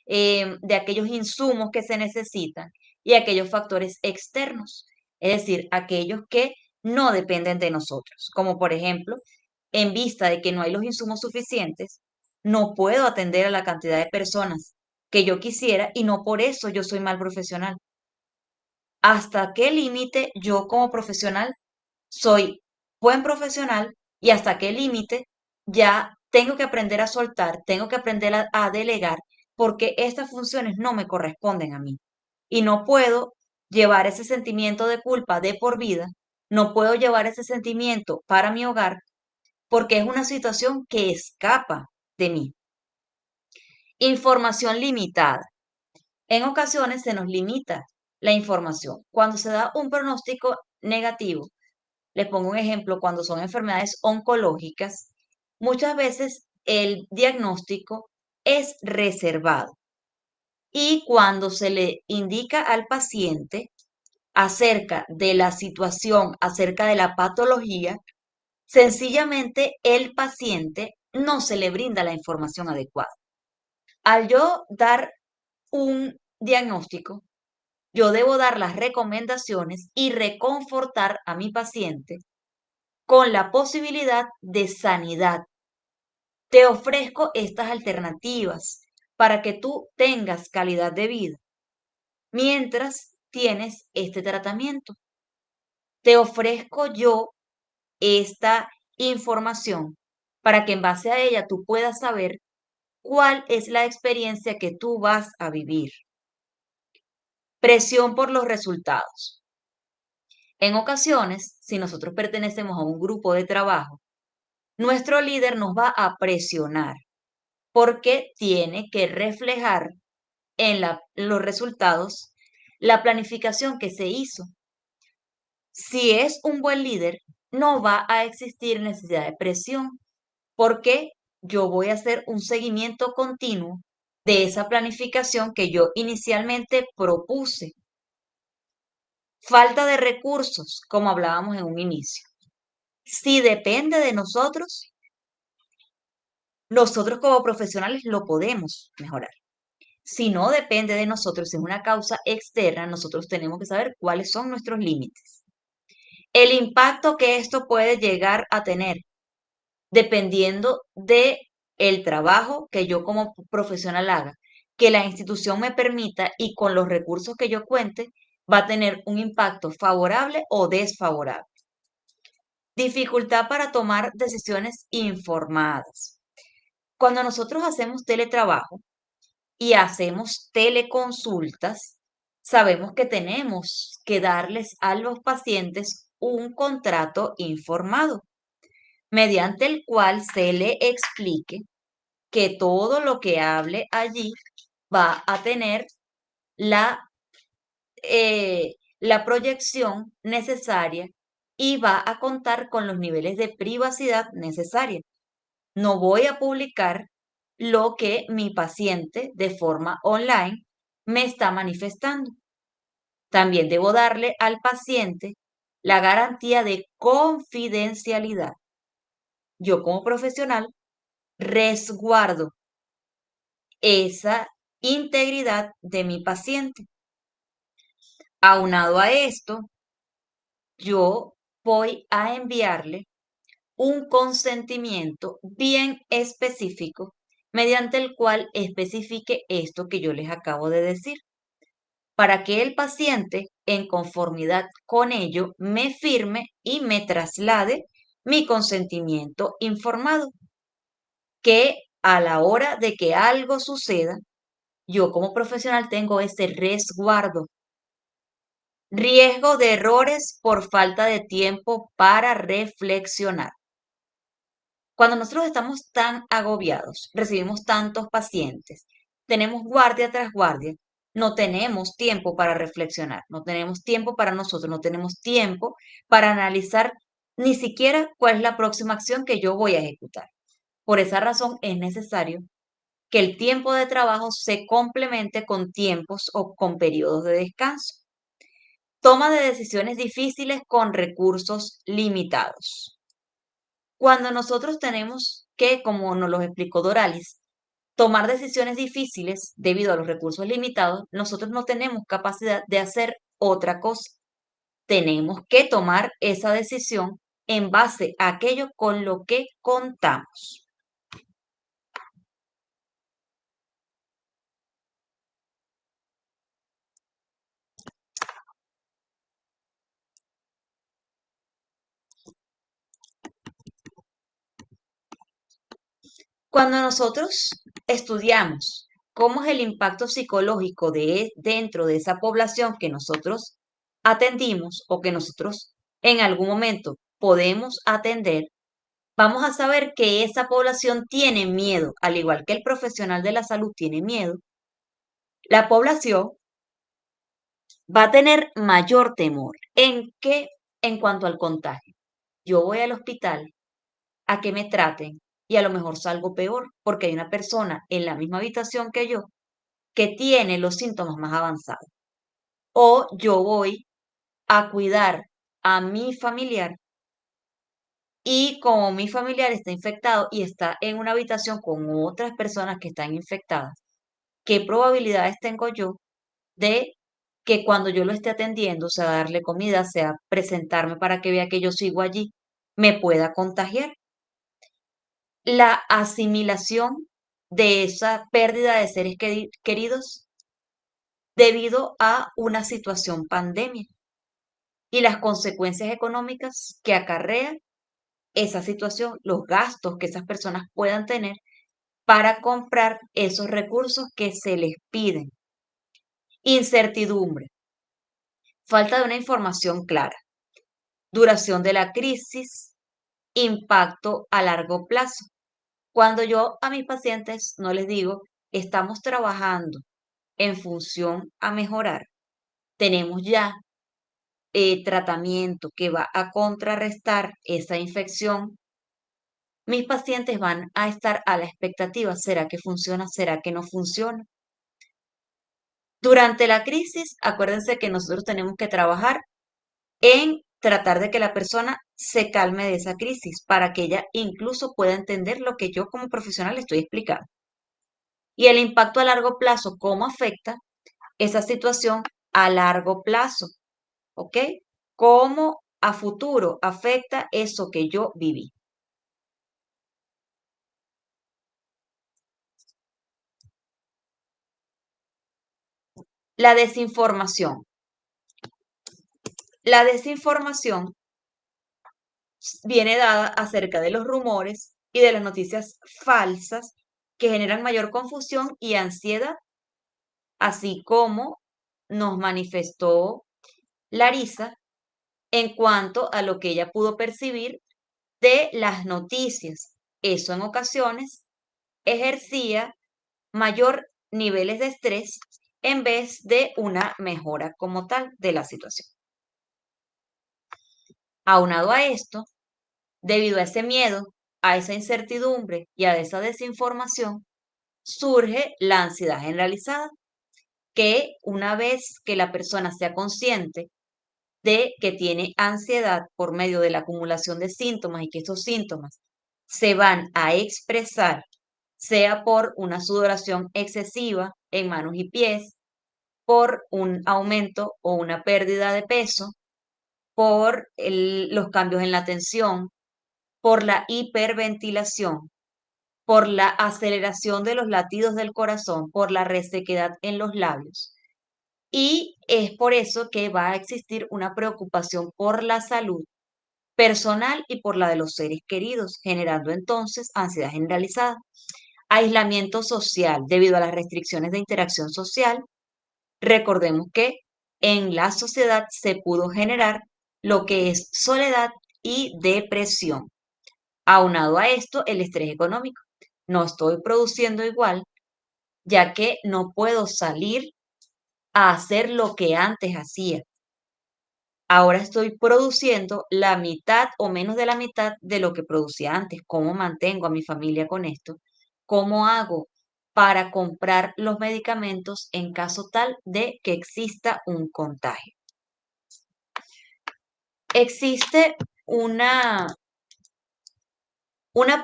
de aquellos insumos que se necesitan y aquellos factores externos, es decir, aquellos que no dependen de nosotros, como por ejemplo, en vista de que no hay los insumos suficientes, no puedo atender a la cantidad de personas que yo quisiera y no por eso yo soy mal profesional. ¿Hasta qué límite yo como profesional soy buen profesional y hasta qué límite ya tengo que aprender a soltar, tengo que aprender a delegar, porque estas funciones no me corresponden a mí? Y no puedo llevar ese sentimiento de culpa de por vida, no puedo llevar ese sentimiento para mi hogar, porque es una situación que escapa de mí. Información limitada. En ocasiones se nos limita la información. Cuando se da un pronóstico negativo, les pongo un ejemplo, cuando son enfermedades oncológicas, muchas veces el diagnóstico es reservado y cuando se le indica al paciente acerca de la situación, acerca de la patología, sencillamente el paciente no se le brinda la información adecuada. Al yo dar un diagnóstico, yo debo dar las recomendaciones y reconfortar a mi paciente con la posibilidad de sanidad. Te ofrezco estas alternativas para que tú tengas calidad de vida mientras tienes este tratamiento. Te ofrezco yo esta información para que en base a ella tú puedas saber cuál es la experiencia que tú vas a vivir. Presión por los resultados. En ocasiones, si nosotros pertenecemos a un grupo de trabajo, nuestro líder nos va a presionar porque tiene que reflejar en los resultados la planificación que se hizo. Si es un buen líder, no va a existir necesidad de presión, porque yo voy a hacer un seguimiento continuo de esa planificación que yo inicialmente propuse. Falta de recursos, como hablábamos en un inicio. Si depende de nosotros como profesionales lo podemos mejorar. Si no depende de nosotros, si es una causa externa, nosotros tenemos que saber cuáles son nuestros límites. El impacto que esto puede llegar a tener, dependiendo de el trabajo que yo como profesional haga, que la institución me permita y con los recursos que yo cuente, va a tener un impacto favorable o desfavorable. Dificultad para tomar decisiones informadas. Cuando nosotros hacemos teletrabajo y hacemos teleconsultas, sabemos que tenemos que darles a los pacientes un contrato informado, mediante el cual se le explique que todo lo que hable allí va a tener la, la proyección necesaria y va a contar con los niveles de privacidad necesarios. No voy a publicar lo que mi paciente de forma online me está manifestando. También debo darle al paciente la garantía de confidencialidad. Yo como profesional resguardo esa integridad de mi paciente. Aunado a esto, yo voy a enviarle un consentimiento bien específico mediante el cual especifique esto que yo les acabo de decir, para que el paciente, en conformidad con ello, me firme y me traslade mi consentimiento informado, que a la hora de que algo suceda, yo como profesional tengo ese resguardo. Riesgo de errores por falta de tiempo para reflexionar. Cuando nosotros estamos tan agobiados, recibimos tantos pacientes, tenemos guardia tras guardia, no tenemos tiempo para reflexionar, no tenemos tiempo para nosotros, no tenemos tiempo para analizar ni siquiera cuál es la próxima acción que yo voy a ejecutar. Por esa razón es necesario que el tiempo de trabajo se complemente con tiempos o con periodos de descanso. Toma de decisiones difíciles con recursos limitados. Cuando nosotros tenemos que, como nos lo explicó Doralis, tomar decisiones difíciles debido a los recursos limitados, nosotros no tenemos capacidad de hacer otra cosa. Tenemos que tomar esa decisión en base a aquello con lo que contamos. Cuando nosotros estudiamos cómo es el impacto psicológico dentro de esa población que nosotros atendimos o que nosotros en algún momento podemos atender, vamos a saber que esa población tiene miedo, al igual que el profesional de la salud tiene miedo. La población va a tener mayor temor. ¿En qué? En cuanto al contagio. Yo voy al hospital a que me traten y a lo mejor salgo peor porque hay una persona en la misma habitación que yo que tiene los síntomas más avanzados. O yo voy a cuidar a mi familiar y como mi familiar está infectado y está en una habitación con otras personas que están infectadas, ¿qué probabilidades tengo yo de que cuando yo lo esté atendiendo, sea darle comida, sea presentarme para que vea que yo sigo allí, me pueda contagiar? La asimilación de esa pérdida de seres queridos debido a una situación pandemia y las consecuencias económicas que acarrea esa situación, los gastos que esas personas puedan tener para comprar esos recursos que se les piden. Incertidumbre, falta de una información clara, duración de la crisis, impacto a largo plazo. Cuando yo a mis pacientes no les digo, estamos trabajando en función a mejorar, tenemos ya tratamiento que va a contrarrestar esa infección, mis pacientes van a estar a la expectativa, ¿será que funciona? ¿Será que no funciona? Durante la crisis, acuérdense que nosotros tenemos que trabajar en tratar de que la persona se calme de esa crisis para que ella incluso pueda entender lo que yo como profesional le estoy explicando. Y el impacto a largo plazo, ¿cómo afecta esa situación a largo plazo? ¿Ok? ¿Cómo a futuro afecta eso que yo viví? La desinformación. La desinformación viene dada acerca de los rumores y de las noticias falsas que generan mayor confusión y ansiedad, así como nos manifestó Larisa en cuanto a lo que ella pudo percibir de las noticias. Eso en ocasiones ejercía mayor niveles de estrés en vez de una mejora como tal de la situación. Aunado a esto, debido a ese miedo, a esa incertidumbre y a esa desinformación, surge la ansiedad generalizada, que una vez que la persona sea consciente de que tiene ansiedad por medio de la acumulación de síntomas y que estos síntomas se van a expresar, sea por una sudoración excesiva en manos y pies, por un aumento o una pérdida de peso, por los cambios en la tensión, por la hiperventilación, por la aceleración de los latidos del corazón, por la resequedad en los labios. Y es por eso que va a existir una preocupación por la salud personal y por la de los seres queridos, generando entonces ansiedad generalizada. Aislamiento social debido a las restricciones de interacción social. Recordemos que en la sociedad se pudo generar lo que es soledad y depresión. Aunado a esto, el estrés económico. No estoy produciendo igual, ya que no puedo salir a hacer lo que antes hacía. Ahora estoy produciendo la mitad o menos de la mitad de lo que producía antes. ¿Cómo mantengo a mi familia con esto? ¿Cómo hago para comprar los medicamentos en caso tal de que exista un contagio? Existe una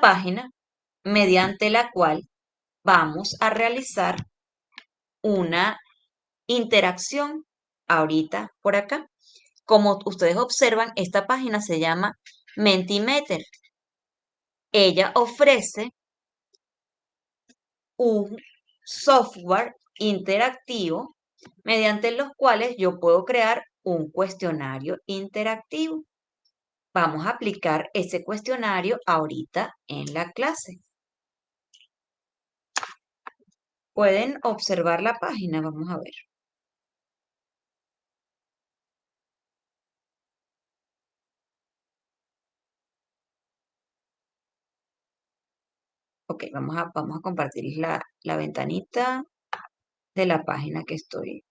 página mediante la cual vamos a realizar una interacción ahorita por acá. Como ustedes observan, esta página se llama Mentimeter. Ella ofrece un software interactivo mediante los cuales yo puedo crear un cuestionario interactivo. Vamos a aplicar ese cuestionario ahorita en la clase. Pueden observar la página, vamos a ver. Ok, vamos a compartir la ventanita de la página que estoy.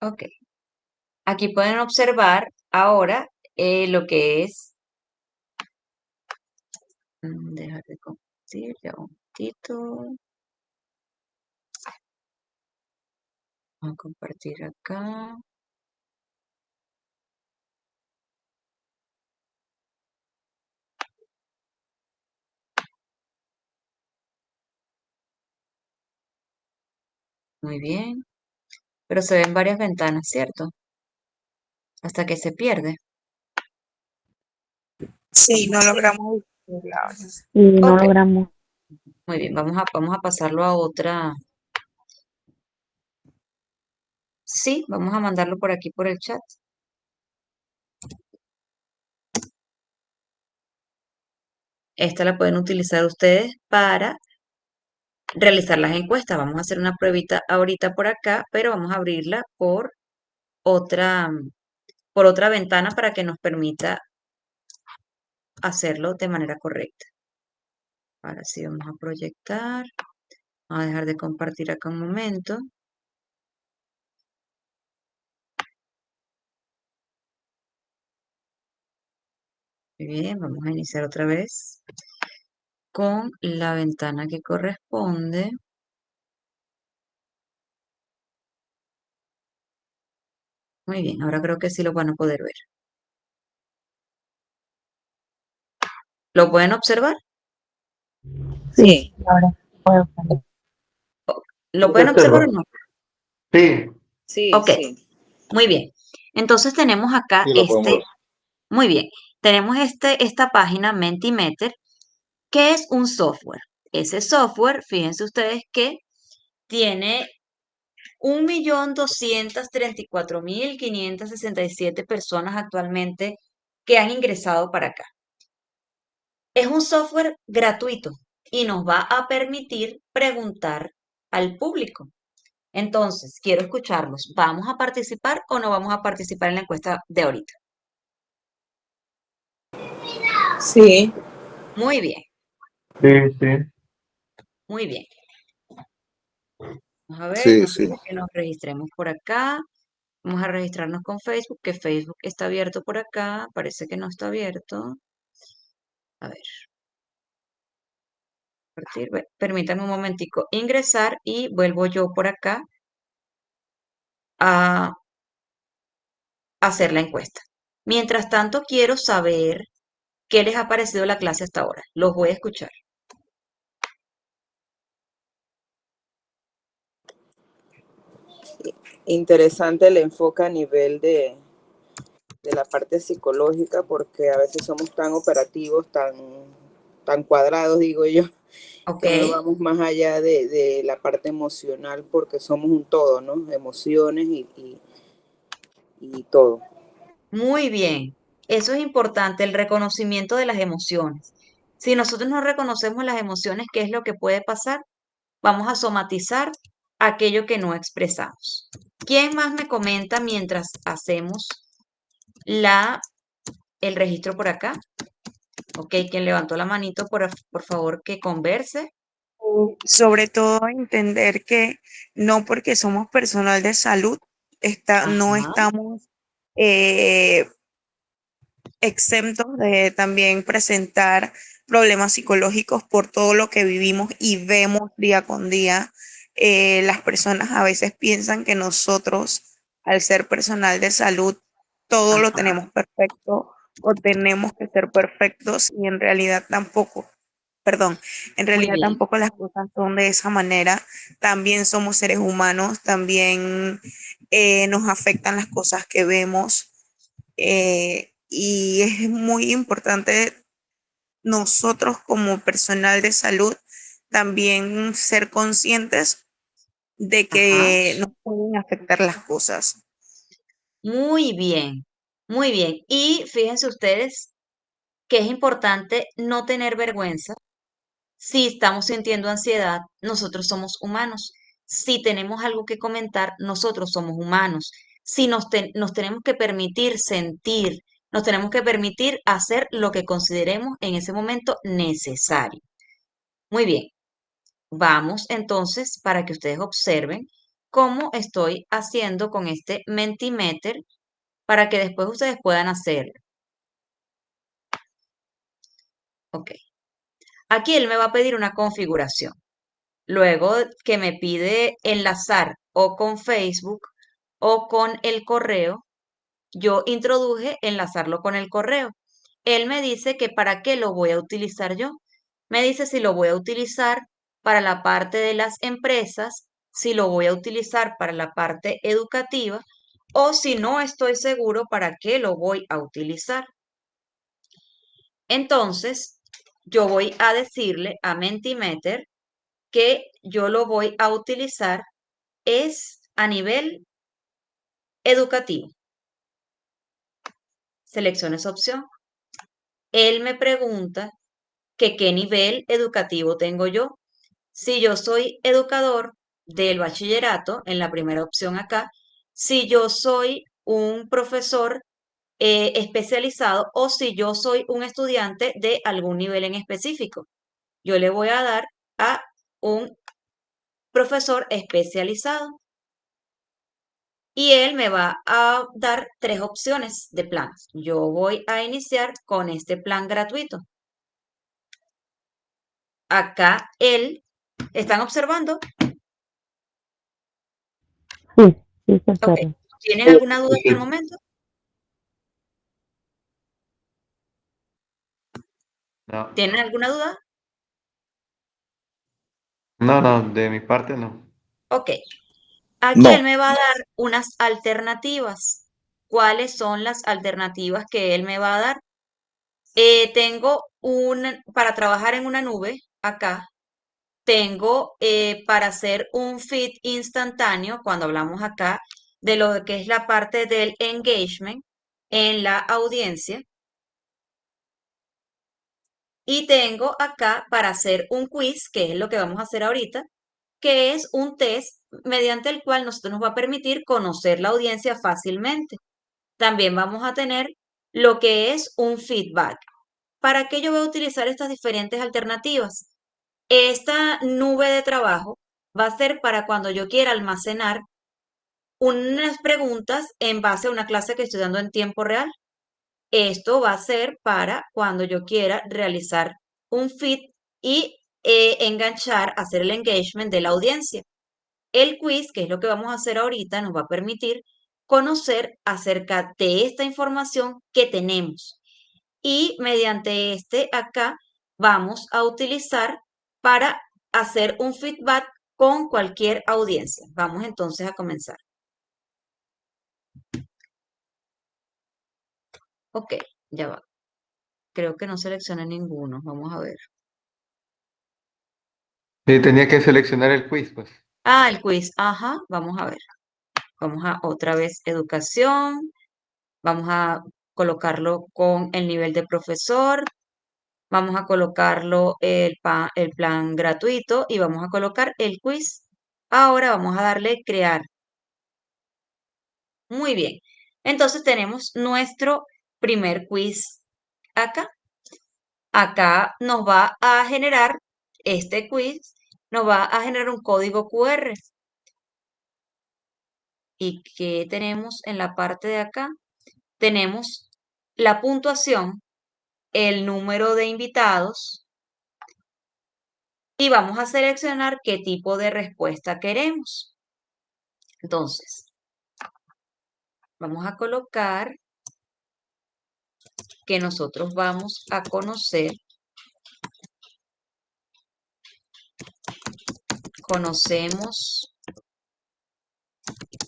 Ok, aquí pueden observar ahora lo que es. Dejar de compartir ya un momentito. Vamos a compartir acá. Muy bien. Pero se ven varias ventanas, ¿cierto? Hasta que se pierde. Sí, no logramos distinguirla. Y no Ok, logramos. muy bien. Vamos a pasarlo a otra. Sí, vamos a mandarlo por aquí por el chat. Esta la pueden utilizar ustedes para realizar las encuestas. Vamos a hacer una pruebita ahorita por acá, pero vamos a abrirla otra, por otra ventana para que nos permita hacerlo de manera correcta. Ahora sí vamos a proyectar. Vamos a dejar de compartir acá un momento. Muy bien, vamos a iniciar otra vez con la ventana que corresponde. Muy bien, ahora creo que sí lo van a poder ver. ¿Lo pueden observar? Sí, Ahora puedo ver. ¿Lo Sí, pueden observar o observo. no? Sí, sí, Ok, sí. muy bien. Entonces tenemos acá Sí, lo podemos ver. muy bien, tenemos esta página Mentimeter, que es un software. Ese software, fíjense ustedes que tiene 1.234.567 personas actualmente que han ingresado para acá. Es un software gratuito y nos va a permitir preguntar al público. Entonces, quiero escucharlos. ¿Vamos a participar o no vamos a participar en la encuesta de ahorita? Sí, Muy bien, sí, sí. muy bien. Vamos a ver, Sí, nos sí. dice que nos registremos por acá. Vamos a registrarnos con Facebook, que Facebook está abierto por acá. Parece que no está abierto. A ver, permítanme un momentico ingresar y vuelvo yo por acá a hacer la encuesta. Mientras tanto, quiero saber qué les ha parecido la clase hasta ahora. Los voy a escuchar. interesante el enfoque a nivel de la parte psicológica, porque a veces somos tan operativos, tan cuadrados, digo yo, Ok, que no vamos más allá de la parte emocional, porque somos un todo, ¿no? Emociones y todo. muy bien. Eso es importante, el reconocimiento de las emociones. Si nosotros no reconocemos las emociones, ¿qué es lo que puede pasar? Vamos a somatizar aquello que no expresamos. ¿Quién más me comenta mientras hacemos el registro por acá? Ok, quien levantó la manito, por favor, que converse. Sobre todo entender que no porque somos personal de salud, no Ajá, estamos exentos de también presentar problemas psicológicos por todo lo que vivimos y vemos día con día. Las personas a veces piensan que nosotros, al ser personal de salud, todo lo ajá, tenemos perfecto o tenemos que ser perfectos y en realidad tampoco. Perdón, en muy realidad bien. tampoco las cosas son de esa manera. También somos seres humanos, también nos afectan las cosas que vemos y es muy importante nosotros como personal de salud también ser conscientes de Ajá, que nos pueden afectar las cosas. muy bien, muy bien. Y fíjense ustedes que es importante no tener vergüenza. Si estamos sintiendo ansiedad, nosotros somos humanos. Si tenemos algo que comentar, nosotros somos humanos. Si nos tenemos que permitir sentir, nos tenemos que permitir hacer lo que consideremos en ese momento necesario. Muy bien, vamos entonces para que ustedes observen cómo estoy haciendo con este Mentimeter para que después ustedes puedan hacerlo. Ok, aquí él me va a pedir una configuración. Luego que me pide enlazar o con Facebook o con el correo, yo introduje enlazarlo con el correo. Él me dice que para qué lo voy a utilizar yo. Me dice si lo voy a utilizar para la parte de las empresas, si lo voy a utilizar para la parte educativa o si no estoy seguro para qué lo voy a utilizar. Entonces, yo voy a decirle a Mentimeter que yo lo voy a utilizar es a nivel educativo. Selecciono esa opción. Él me pregunta que qué nivel educativo tengo yo. Si yo soy educador del bachillerato, en la primera opción acá, si yo soy un profesor especializado o si yo soy un estudiante de algún nivel en específico. Yo le voy a dar a un profesor especializado y él me va a dar 3 opciones de planes. Yo voy a iniciar con este plan gratuito. Acá ¿están observando? Sí, sí se Ok. observa. ¿Tienen alguna duda hasta el Sí. momento? No, ¿Tienen alguna duda? no, de mi parte no. Ok. Aquí No, él me va a dar unas alternativas. ¿Cuáles son las alternativas que él me va a dar? Tengo para trabajar en una nube acá. Tengo para hacer un feed instantáneo, cuando hablamos acá de lo que es la parte del engagement en la audiencia. Y tengo acá para hacer un quiz, que es lo que vamos a hacer ahorita, que es un test mediante el cual nosotros nos va a permitir conocer la audiencia fácilmente. También vamos a tener lo que es un feedback. ¿Para qué yo voy a utilizar estas diferentes alternativas? Esta nube de trabajo va a ser para cuando yo quiera almacenar unas preguntas en base a una clase que estoy dando en tiempo real. Esto va a ser para cuando yo quiera realizar un feed y enganchar, hacer el engagement de la audiencia. El quiz, que es lo que vamos a hacer ahorita, nos va a permitir conocer acerca de esta información que tenemos. Y mediante este acá vamos a utilizar para hacer un feedback con cualquier audiencia. Vamos entonces a comenzar. Ok, ya va. Creo que no seleccioné ninguno. Vamos a ver. Sí, tenía que seleccionar el quiz, pues. Ah, el quiz. Ajá, vamos a ver. Vamos a otra vez educación. Vamos a colocarlo con el nivel de profesor. Vamos a colocarlo el plan gratuito y vamos a colocar el quiz. Ahora vamos a darle crear. Muy bien. Entonces tenemos nuestro primer quiz acá. Acá nos va a generar este quiz, nos va a generar un código QR. ¿Y qué tenemos en la parte de acá? Tenemos la puntuación, el número de invitados y vamos a seleccionar qué tipo de respuesta queremos. Entonces, vamos a colocar que nosotros vamos a conocer, conocemos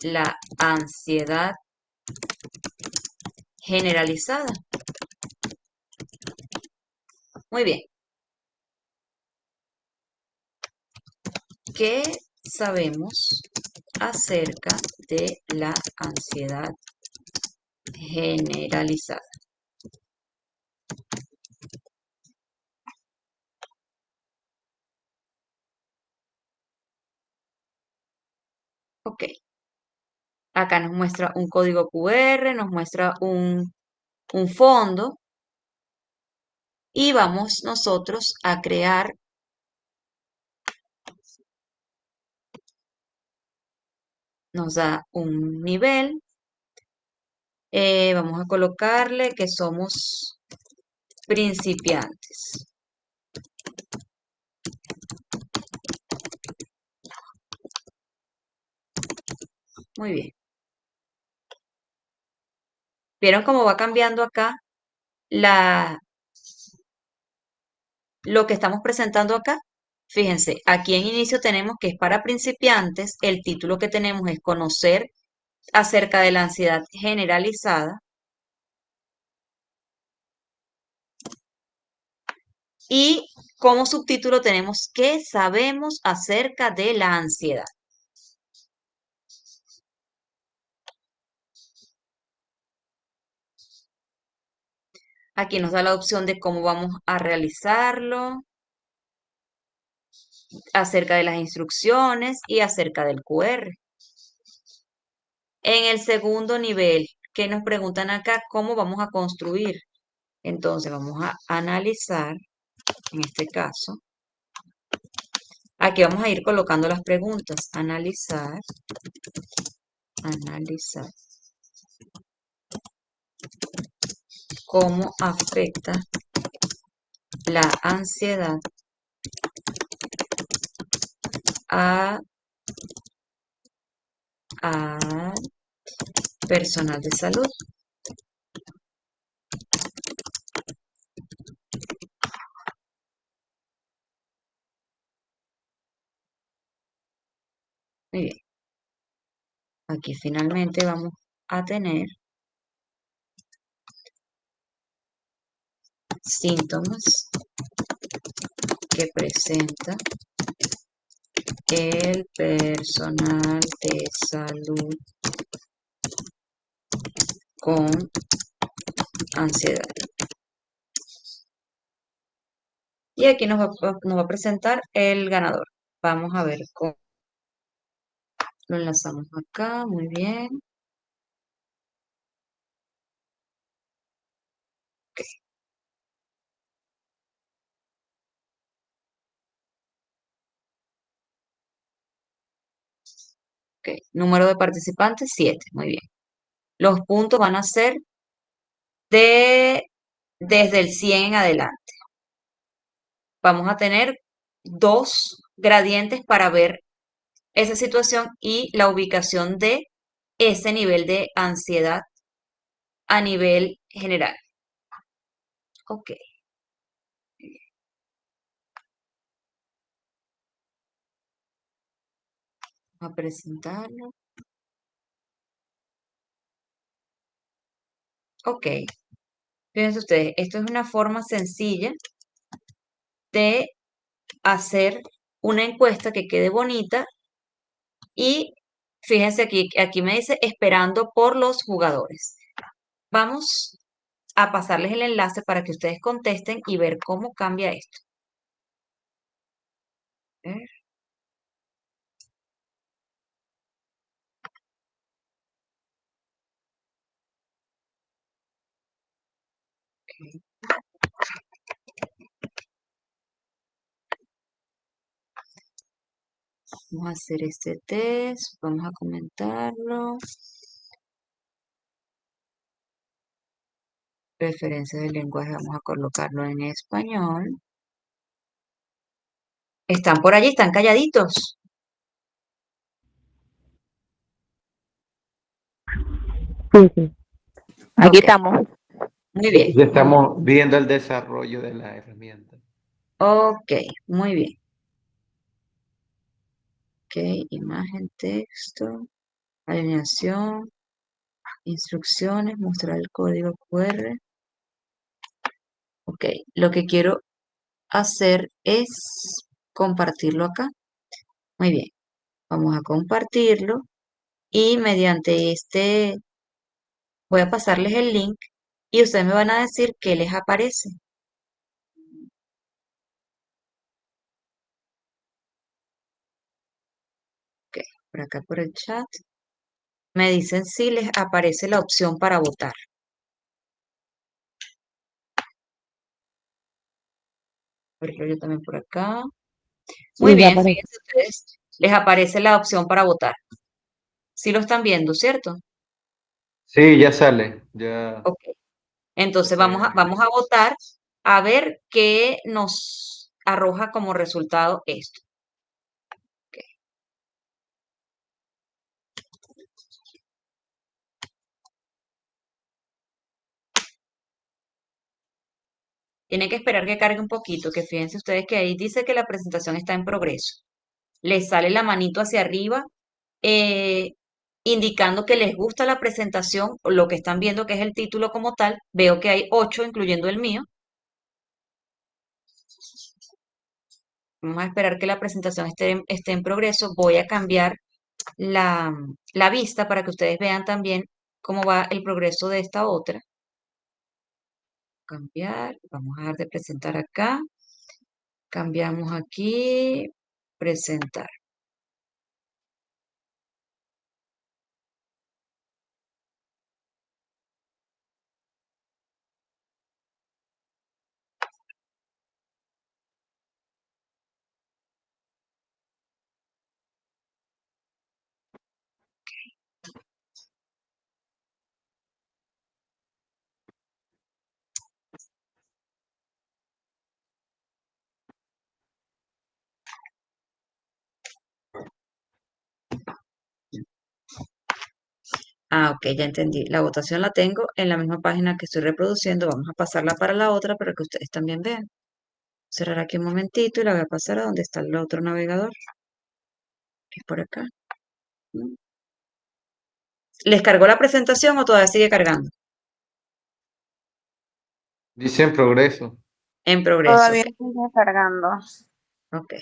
la ansiedad generalizada. Muy bien. ¿Qué sabemos acerca de la ansiedad generalizada? Ok. Acá nos muestra un código QR, nos muestra un fondo y vamos nosotros a crear, nos da un nivel, vamos a colocarle que somos principiantes. Muy bien. ¿Vieron cómo va cambiando acá lo que estamos presentando acá? Fíjense, aquí en inicio tenemos que es para principiantes, el título que tenemos es conocer acerca de la ansiedad generalizada y como subtítulo tenemos ¿qué sabemos acerca de la ansiedad? Aquí nos da la opción de cómo vamos a realizarlo, acerca de las instrucciones y acerca del QR. En el segundo nivel, ¿qué nos preguntan acá? ¿Cómo vamos a construir? Entonces vamos a analizar, en este caso, aquí vamos a ir colocando las preguntas. Analizar, analizar. ¿Cómo afecta la ansiedad a al personal de salud? Muy bien. Aquí finalmente vamos a tener síntomas que presenta el personal de salud con ansiedad. Y aquí nos va a presentar el ganador. Vamos a ver cómo lo enlazamos acá. Muy bien. Ok. Número de participantes, 7. Muy bien. Los puntos van a ser desde el 100 en adelante. Vamos a tener dos gradientes para ver esa situación y la ubicación de ese nivel de ansiedad a nivel general. Ok. Vamos a presentarlo. Ok. Fíjense ustedes, esto es una forma sencilla de hacer una encuesta que quede bonita y fíjense aquí me dice esperando por los jugadores. Vamos a pasarles el enlace para que ustedes contesten y ver cómo cambia esto. A ver, ok. Vamos a hacer este test, vamos a comentarlo. Preferencias del lenguaje, vamos a colocarlo en español. ¿Están por allí? ¿Están calladitos? Sí, sí. Aquí Ok, estamos. muy bien. Ya estamos viendo el desarrollo de la herramienta. Ok, muy bien. Ok, imagen, texto, alineación, instrucciones, mostrar el código QR. Ok, lo que quiero hacer es compartirlo acá. Muy bien, vamos a compartirlo y mediante voy a pasarles el link y ustedes me van a decir qué les aparece. Ok, por acá por el chat. Me dicen si les aparece la opción para votar. Por ejemplo, yo también por acá. Muy Sí, ya bien, aparece. fíjense ustedes, les aparece la opción para votar. Sí lo están viendo, ¿cierto? Sí, ya sale. Ya. Ok. Entonces eh, vamos a votar a ver qué nos arroja como resultado esto. Ok. Tienen que esperar que cargue un poquito, que fíjense ustedes que ahí dice que la presentación está en progreso. Les sale la manito hacia arriba, eh, indicando que les gusta la presentación, o lo que están viendo que es el título como tal. Veo que hay 8, incluyendo el mío. Vamos a esperar que la presentación esté en progreso. Voy a cambiar la vista para que ustedes vean también cómo va el progreso de esta otra. cambiar, vamos a dejar de presentar acá, cambiamos aquí, presentar. Ah, ok, ya entendí. La votación la tengo en la misma página que estoy reproduciendo. Vamos a pasarla para la otra para que ustedes también vean. Cerrar aquí un momentito y la voy a pasar a donde está el otro navegador, que es por acá. ¿Mm? ¿Les cargó la presentación o todavía sigue cargando? Dice en progreso. En progreso, Todavía ok. sigue cargando. Ok.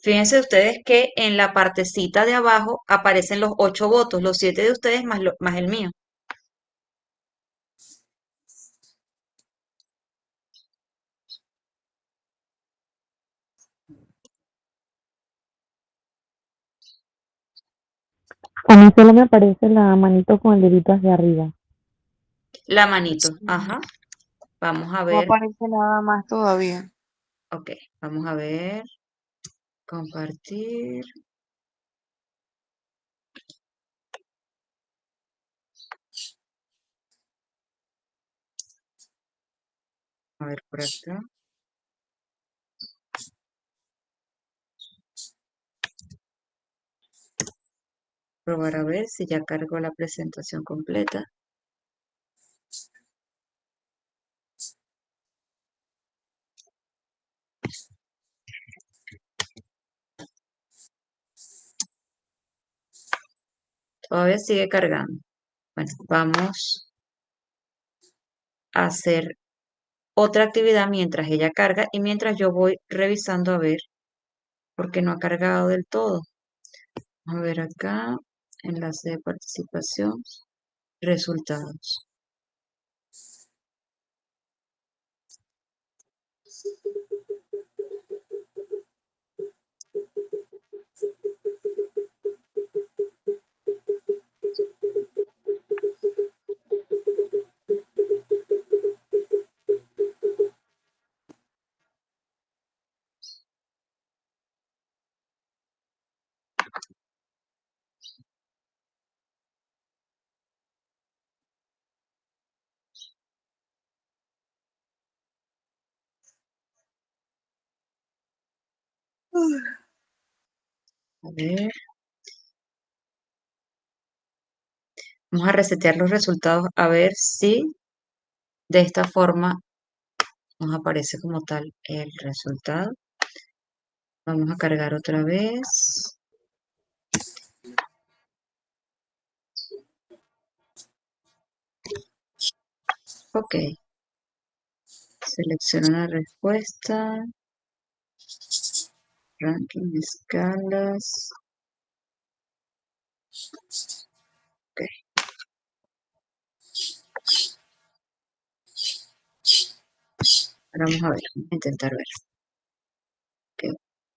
Fíjense ustedes que en la partecita de abajo aparecen los 8 votos, los 7 de ustedes más, más el mío. A mí solo me aparece la manito con el dedito hacia arriba. La manito, ajá. Vamos a No ver, aparece nada más todavía. ok, vamos a ver, compartir. A ver por acá. Probar a ver si ya cargó la presentación completa. Todavía sigue cargando. Bueno, vamos a hacer otra actividad mientras ella carga y mientras yo voy revisando a ver por qué no ha cargado del todo. Vamos a ver acá, enlace de participación, resultados. A ver, vamos a resetear los resultados a ver si de esta forma nos aparece como tal el resultado. Vamos a cargar otra vez. Ok, selecciono la respuesta, ranking, escalas. Ok, ahora vamos a ver, vamos a intentar ver. Ok,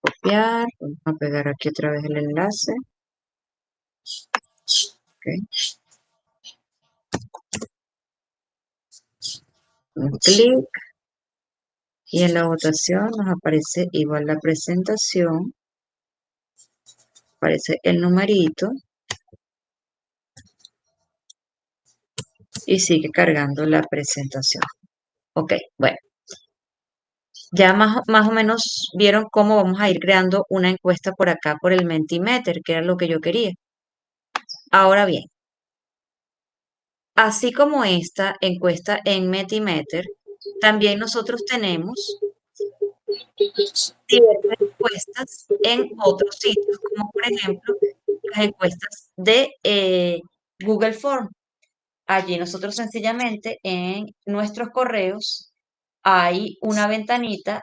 copiar, vamos a pegar aquí otra vez el enlace. Ok, un clic y en la votación nos aparece igual la presentación, aparece el numerito y sigue cargando la presentación. Ok, bueno, ya más o menos vieron cómo vamos a ir creando una encuesta por acá por el Mentimeter, que era lo que yo quería. Ahora bien, así como esta encuesta en Mentimeter, también nosotros tenemos diversas encuestas en otros sitios, como por ejemplo las encuestas de Google Form. Allí nosotros sencillamente en nuestros correos hay una ventanita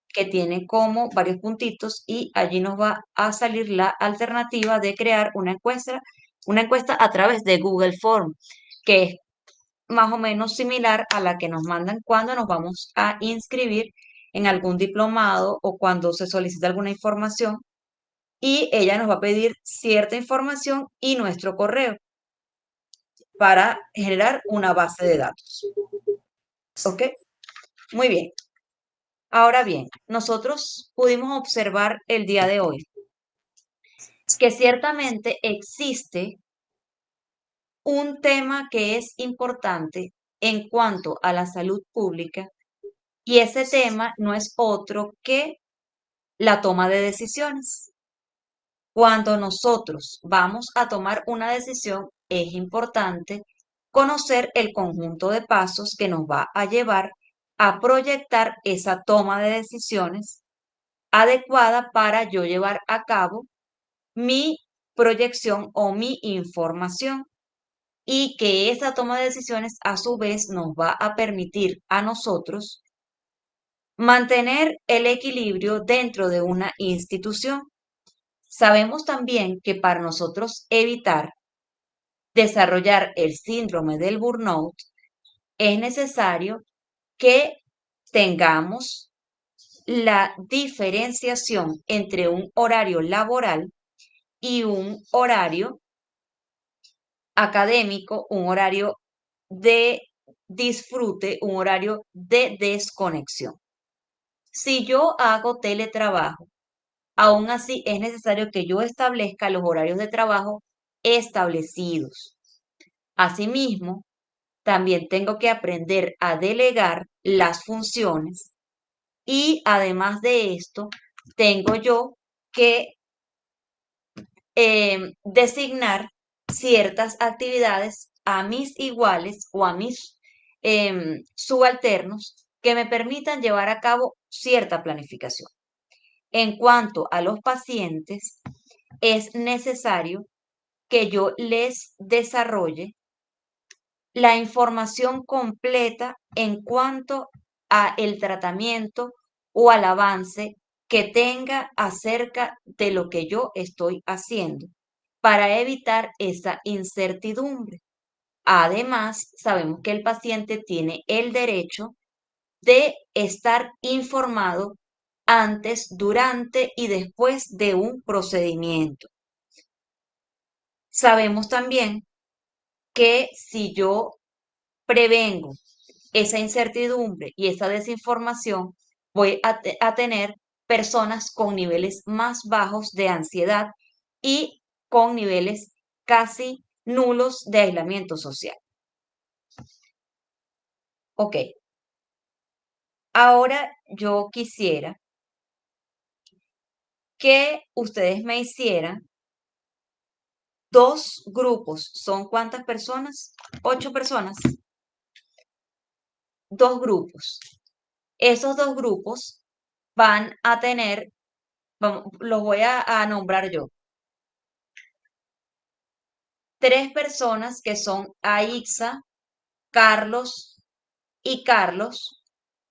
que tiene como varios puntitos y allí nos va a salir la alternativa de crear una encuesta a través de Google Form, que es más o menos similar a la que nos mandan cuando nos vamos a inscribir en algún diplomado o cuando se solicita alguna información y ella nos va a pedir cierta información y nuestro correo para generar una base de datos. ¿Ok? Muy bien. Ahora bien, nosotros pudimos observar el día de hoy que ciertamente existe un tema que es importante en cuanto a la salud pública y ese tema no es otro que la toma de decisiones. Cuando nosotros vamos a tomar una decisión, es importante conocer el conjunto de pasos que nos va a llevar a proyectar esa toma de decisiones adecuada para yo llevar a cabo mi proyección o mi información y que esa toma de decisiones a su vez nos va a permitir a nosotros mantener el equilibrio dentro de una institución. Sabemos también que para nosotros evitar desarrollar el síndrome del burnout es necesario que tengamos la diferenciación entre un horario laboral y un horario académico, un horario de disfrute, un horario de desconexión. Si yo hago teletrabajo, aún así es necesario que yo establezca los horarios de trabajo establecidos. Asimismo, también tengo que aprender a delegar las funciones y además de esto, tengo yo que designar ciertas actividades a mis iguales o a mis subalternos que me permitan llevar a cabo cierta planificación. En cuanto a los pacientes, es necesario que yo les desarrolle la información completa en cuanto a el tratamiento o al avance que tenga acerca de lo que yo estoy haciendo para evitar esa incertidumbre. Además, sabemos que el paciente tiene el derecho de estar informado antes, durante y después de un procedimiento. Sabemos también que si yo prevengo esa incertidumbre y esa desinformación, voy a tener personas con niveles más bajos de ansiedad y con niveles casi nulos de aislamiento social. Ok, ahora yo quisiera que ustedes me hicieran dos grupos. ¿Son cuántas personas? 8 personas. Dos grupos. Esos dos grupos van a tener, los voy a nombrar yo. 3 personas que son Aixa, Carlos y Carlos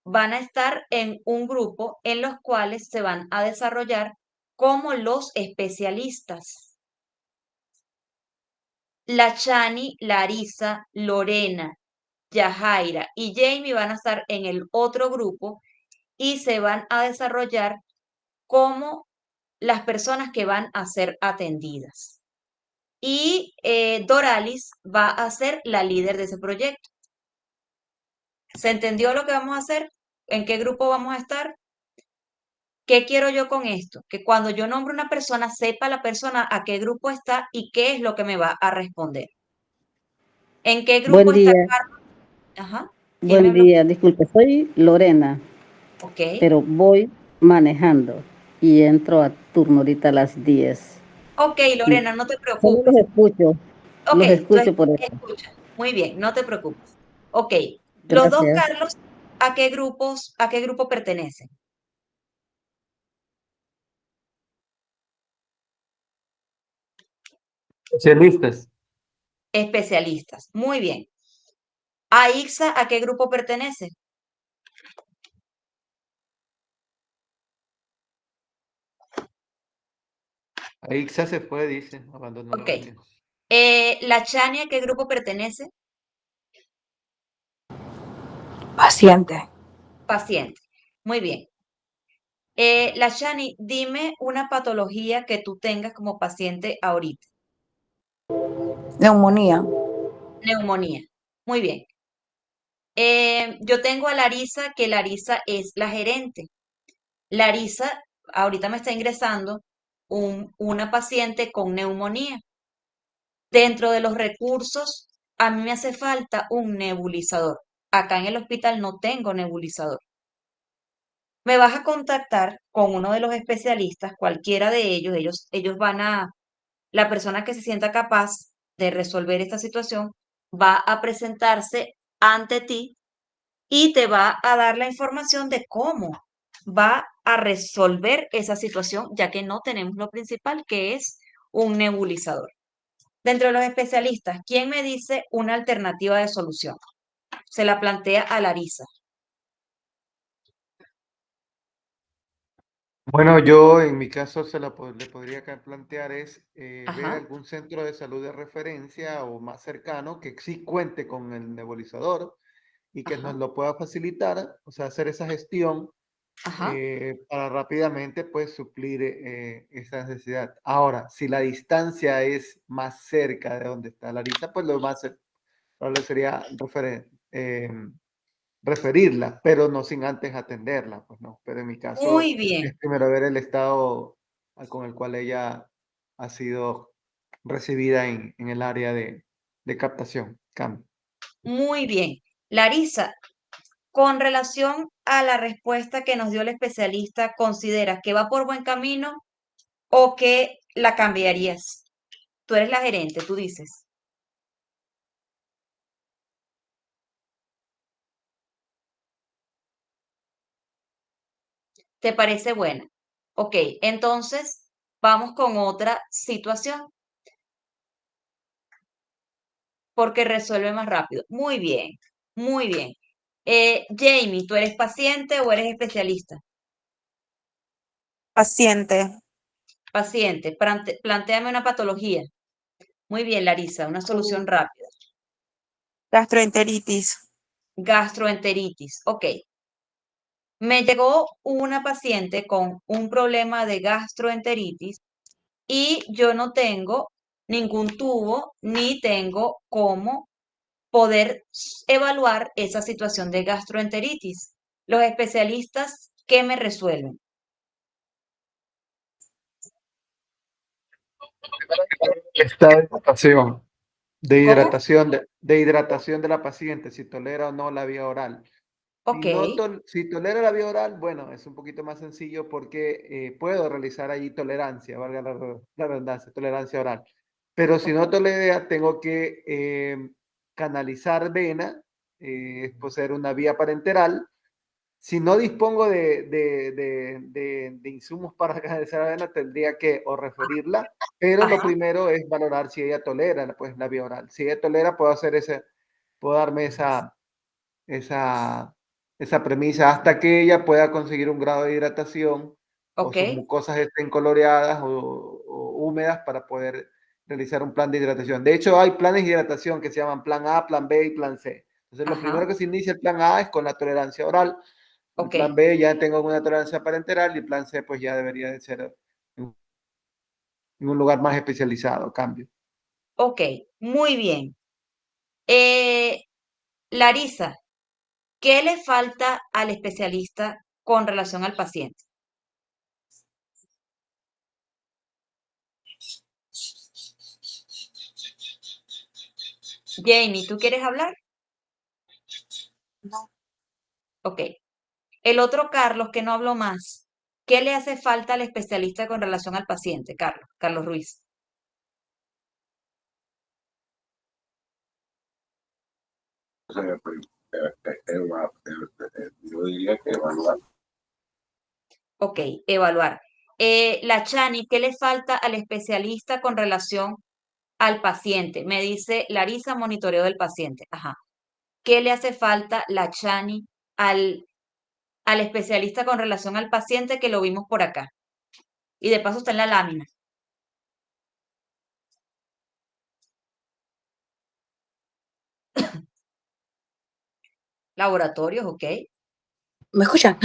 van a estar en un grupo en los cuales se van a desarrollar como los especialistas. La Chani, Larisa, Lorena, Yajaira y Jamie van a estar en el otro grupo y se van a desarrollar como las personas que van a ser atendidas. Y Doralis va a ser la líder de ese proyecto. ¿Se entendió lo que vamos a hacer? ¿En qué grupo vamos a estar? ¿Qué quiero yo con esto? Que cuando yo nombre una persona, sepa la persona a qué grupo está y qué es lo que me va a responder. ¿En qué grupo Buen está día, Carlos? Ajá. ¿Quién me buen habló? día. Disculpe, soy Lorena, Ok. pero voy manejando y entro a turno ahorita a las 10. Ok, Y Lorena, no te solo preocupes. Ok, los tú escucho por eso. escucha. Muy bien, no te preocupes. Ok, los dos Gracias. Carlos, a qué grupo pertenecen? Especialistas. Especialistas. Muy bien. ¿Aixa a qué grupo pertenece? Ahí se fue, dice, abandonó la Ok. reunión. ¿La Chani a qué grupo pertenece? Paciente. Paciente. Muy bien. La Chani, dime una patología que tú tengas como paciente ahorita. Neumonía. Neumonía. Muy bien. Yo tengo a Larisa, que Larisa es la gerente. Larisa, ahorita me está ingresando una paciente con neumonía. Dentro de los recursos, a mí me hace falta un nebulizador. Acá en el hospital no tengo nebulizador. Me vas a contactar con uno de los especialistas, cualquiera de ellos van a, la persona que se sienta capaz de resolver esta situación va a presentarse ante ti y te va a dar la información de cómo va a resolver esa situación, ya que no tenemos lo principal, que es un nebulizador. Dentro de los especialistas, ¿quién me dice una alternativa de solución? Se la plantea a Larisa. Bueno, yo en mi caso le podría acá plantear es ver Ajá, algún centro de salud de referencia o más cercano que sí cuente con el nebulizador y que nos ajá, lo pueda facilitar, o sea, hacer esa gestión ajá. para rápidamente pues suplir esa necesidad. Ahora, si la distancia es más cerca de donde está Larisa, pues lo más probable sería referirla, pero no sin antes atenderla, pues no. Pero en mi caso Muy bien, es primero ver el estado con el cual ella ha sido recibida en el área de captación, cambio. muy bien. Larisa, con relación a la respuesta que nos dio el especialista, ¿consideras que va por buen camino o que la cambiarías? Tú eres la gerente, tú dices. ¿Te parece buena? Ok, entonces vamos con otra situación porque resuelve más rápido. Muy bien, muy bien. Jamie, ¿tú eres paciente o eres especialista? Paciente. Paciente, plantéame una patología. Muy bien, Larisa, una solución rápida. Gastroenteritis. Gastroenteritis. Ok. Me llegó una paciente con un problema de gastroenteritis y yo no tengo ningún tubo ni tengo cómo poder evaluar esa situación de gastroenteritis. Los especialistas, ¿qué me resuelven? Esta hidratación, ¿Cómo? de hidratación de la paciente, si tolera o no la vía oral. Ok, Si, no si tolera la vía oral, bueno, es un poquito más sencillo porque puedo realizar allí tolerancia, valga la redundancia, tolerancia oral. Pero si no ok, tolera, tengo que canalizar vena, poseer una vía parenteral. Si no dispongo de insumos para canalizar la vena, tendría que o referirla, pero lo ajá, primero es valorar si ella tolera pues, la vía oral. Si ella tolera, puedo darme esa, esa premisa hasta que ella pueda conseguir un grado de hidratación o ok, sus mucosas estén coloreadas o húmedas para poder realizar un plan de hidratación. De hecho, hay planes de hidratación que se llaman plan A, plan B y plan C. Entonces, lo primero ajá, que se inicia el plan A es con la tolerancia oral, el ok, plan B ya tengo una tolerancia parenteral y el plan C pues ya debería de ser en un lugar más especializado, cambio. ok, muy bien. Eh, Larisa, ¿qué le falta al especialista con relación al paciente? Jamie, ¿tú quieres hablar? No. Ok. El otro Carlos, que no habló más, ¿qué le hace falta al especialista con relación al paciente, Carlos? Carlos Ruiz. Yo diría que evaluar. Ok, evaluar. La Chani, ¿qué le falta al especialista con relación al paciente? Me dice Larisa, monitoreo del paciente. Ajá. qué le hace falta la Chani al especialista con relación al paciente que lo vimos por acá. Y de paso está en la lámina. Laboratorios, ok. ¿Me escuchan?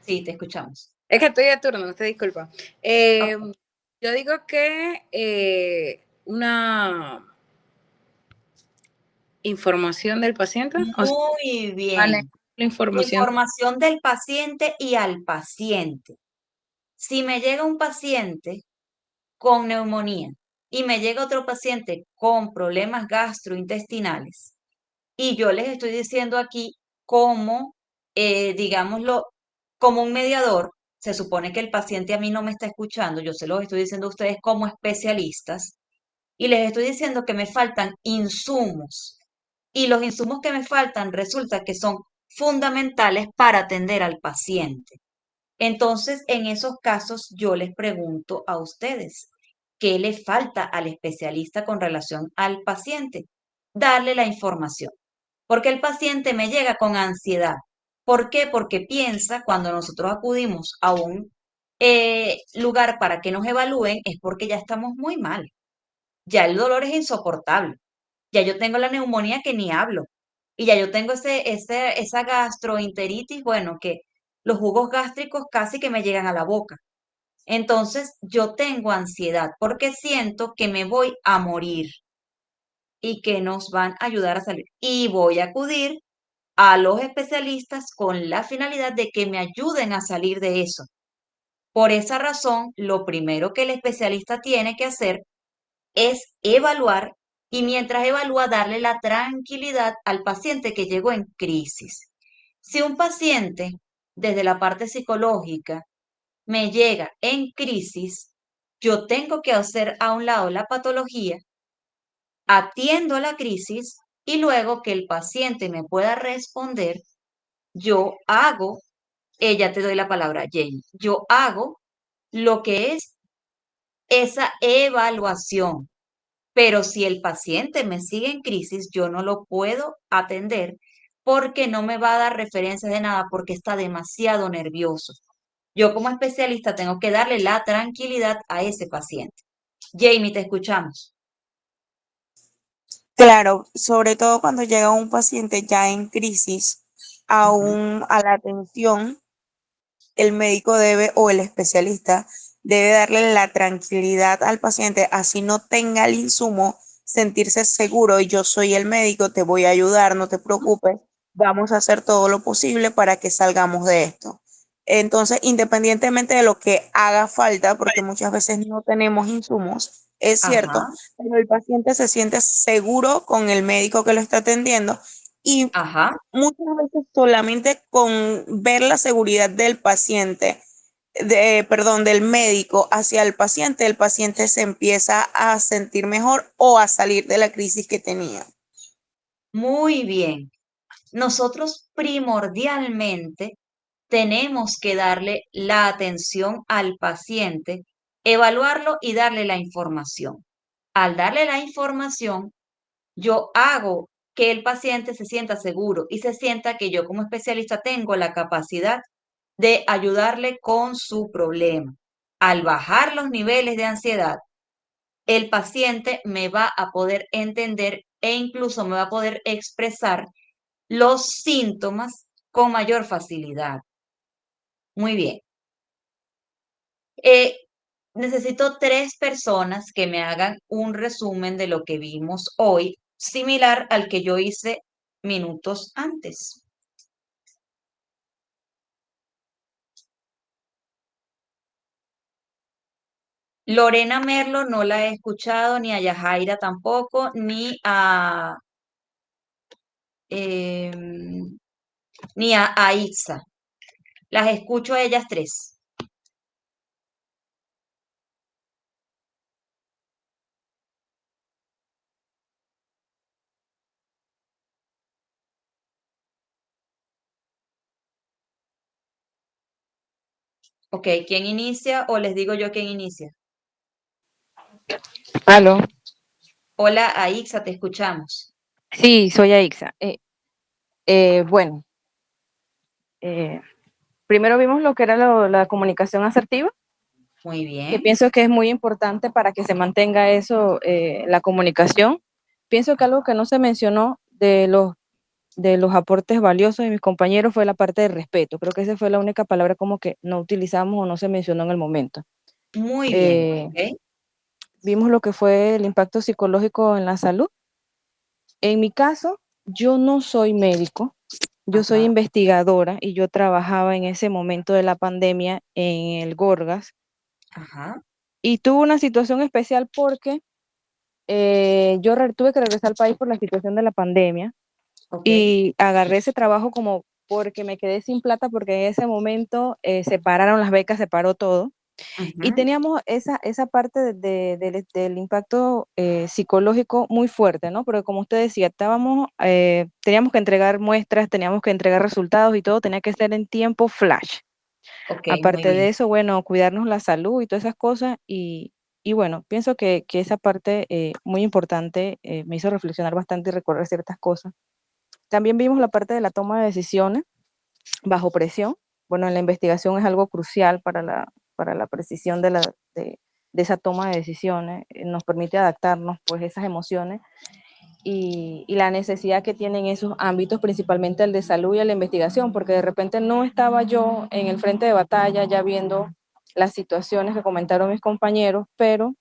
Sí, te escuchamos. Es que estoy de turno, usted disculpa. Ok. Yo digo que una información del paciente, o sea, Muy manejar bien. la información. Información del paciente y al paciente. Si me llega un paciente con neumonía y me llega otro paciente con problemas gastrointestinales y yo les estoy diciendo aquí cómo, digámoslo, como un mediador, se supone que el paciente a mí no me está escuchando, yo se los estoy diciendo a ustedes como especialistas y les estoy diciendo que me faltan insumos y los insumos que me faltan resulta que son fundamentales para atender al paciente. Entonces, en esos casos, yo les pregunto a ustedes, ¿qué le falta al especialista con relación al paciente? Darle la información, porque el paciente me llega con ansiedad. ¿Por qué? Porque piensa cuando nosotros acudimos a un lugar para que nos evalúen, es porque ya estamos muy mal, ya el dolor es insoportable, ya yo tengo la neumonía que ni hablo, y ya yo tengo esa gastroenteritis, bueno, que los jugos gástricos casi que me llegan a la boca. Entonces, yo tengo ansiedad porque siento que me voy a morir y que nos van a ayudar a salir. Y voy a acudir a los especialistas con la finalidad de que me ayuden a salir de eso. Por esa razón, lo primero que el especialista tiene que hacer es evaluar y mientras evalúa darle la tranquilidad al paciente que llegó en crisis. Si un paciente desde la parte psicológica me llega en crisis, yo tengo que hacer a un lado la patología, atiendo la crisis y luego que el paciente me pueda responder, yo hago, ya te doy la palabra, Jane, yo hago lo que es esa evaluación. Pero si el paciente me sigue en crisis, yo no lo puedo atender porque no me va a dar referencias de nada porque está demasiado nervioso. Yo como especialista tengo que darle la tranquilidad a ese paciente. Jamie, te escuchamos. Claro, sobre todo cuando llega un paciente ya en crisis, Ujú. aún a la atención, el médico debe o el especialista debe darle la tranquilidad al paciente, así no tenga el insumo, sentirse seguro y yo soy el médico, te voy a ayudar, no te preocupes, vamos a hacer todo lo posible para que salgamos de esto. Entonces, independientemente de lo que haga falta, porque muchas veces no tenemos insumos, es cierto, Ajá, pero el paciente se siente seguro con el médico que lo está atendiendo y ajá. muchas veces solamente con ver la seguridad del paciente, perdón, del médico hacia el paciente se empieza a sentir mejor o a salir de la crisis que tenía. Muy bien. Nosotros primordialmente tenemos que darle la atención al paciente, evaluarlo y darle la información. Al darle la información, yo hago que el paciente se sienta seguro y se sienta que yo como especialista tengo la capacidad de ayudarle con su problema. Al bajar los niveles de ansiedad, el paciente me va a poder entender e incluso me va a poder expresar los síntomas con mayor facilidad. Muy bien. Eh, Necesito 3 personas que me hagan un resumen de lo que vimos hoy, similar al que yo hice minutos antes. Lorena Merlo no la he escuchado, ni a Yajaira tampoco, em, ni a Aixa. Las escucho a ellas 3. Ok, ¿quién inicia o les digo yo quién inicia? Aló, Hola, Aixa, te escuchamos. sí, soy Aixa. Bueno, primero vimos lo que era la comunicación asertiva, Muy que bien. pienso que es muy importante para que se mantenga eso, la comunicación. Pienso que algo que no se mencionó de los aportes valiosos de mis compañeros fue la parte del respeto. Creo que esa fue la única palabra como que no utilizamos o no se mencionó en el momento. Muy bien. Ok. Vimos lo que fue el impacto psicológico en la salud. En mi caso, yo no soy médico, yo soy Ajá. investigadora y yo trabajaba en ese momento de la pandemia en el Gorgas Ajá. y tuve una situación especial porque tuve que regresar al país por la situación de la pandemia Ok. y agarré ese trabajo como porque me quedé sin plata porque en ese momento se pararon las becas, se paró todo. Y Ujú. teníamos esa parte del impacto psicológico muy fuerte, ¿no? Porque como usted decía, teníamos que entregar muestras, teníamos que entregar resultados y todo tenía que ser en tiempo flash. Ok, muy Aparte de bien. eso, bueno, cuidarnos la salud y todas esas cosas. Y bueno, pienso que esa parte muy importante me hizo reflexionar bastante y recordar ciertas cosas. También vimos la parte de la toma de decisiones bajo presión. Bueno, en la investigación es algo crucial para la precisión de esa toma de decisiones. Nos permite adaptarnos pues a esas emociones y la necesidad que tienen esos ámbitos, principalmente el de salud y el de investigación, porque de repente no estaba yo en el frente de batalla ya viendo las situaciones que comentaron mis compañeros, pero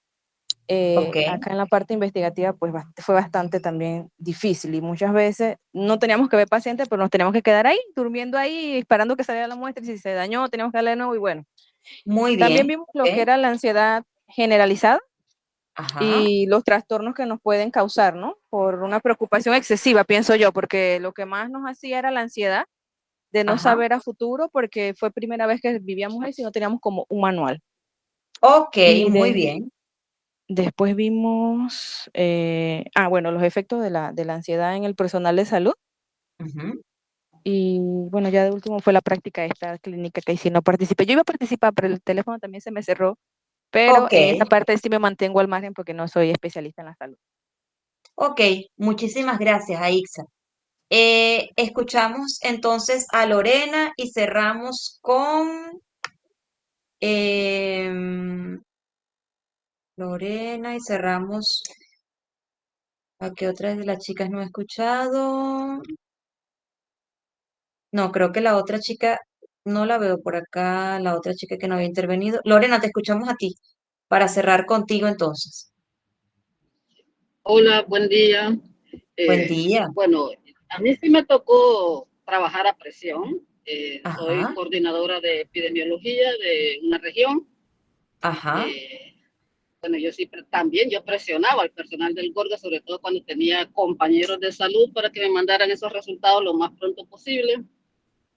Ok. acá en la parte investigativa pues fue bastante también difícil y muchas veces no teníamos que ver pacientes, pero nos teníamos que quedar ahí, durmiendo ahí, esperando que saliera la muestra y si se dañó teníamos que darle de nuevo y bueno. Muy También bien. vimos lo que Ok. era la ansiedad generalizada Ajá. y los trastornos que nos pueden causar, ¿no? Por una preocupación excesiva, pienso yo, porque lo que más nos hacía era la ansiedad de no Ajá. saber a futuro porque fue primera vez que vivíamos eso y no teníamos como un manual. Ok, Y muy bien. después vimos, bueno, los efectos de la ansiedad en el personal de salud. Ujú. Y bueno, ya de último fue la práctica de esta clínica que hice, no participé. Yo iba a participar, pero el teléfono también se me cerró, pero Ok. en esa parte sí me mantengo al margen porque no soy especialista en la salud. Ok. Muchísimas gracias, Aixa. Escuchamos entonces a Lorena y cerramos con em, Lorena y cerramos. ¿A qué otra de las chicas no he escuchado? No, creo que la otra chica no la veo por acá, la otra chica que no había intervenido. Lorena, te escuchamos a ti para cerrar contigo entonces. Hola, buen día. Buen día. Bueno, a mí sí me tocó trabajar a presión. Soy Ajá, coordinadora de epidemiología de una región. ajá, Eh, bueno, también yo presionaba al personal del Gorga, sobre todo cuando tenía compañeros de salud, para que me mandaran esos resultados lo más pronto posible.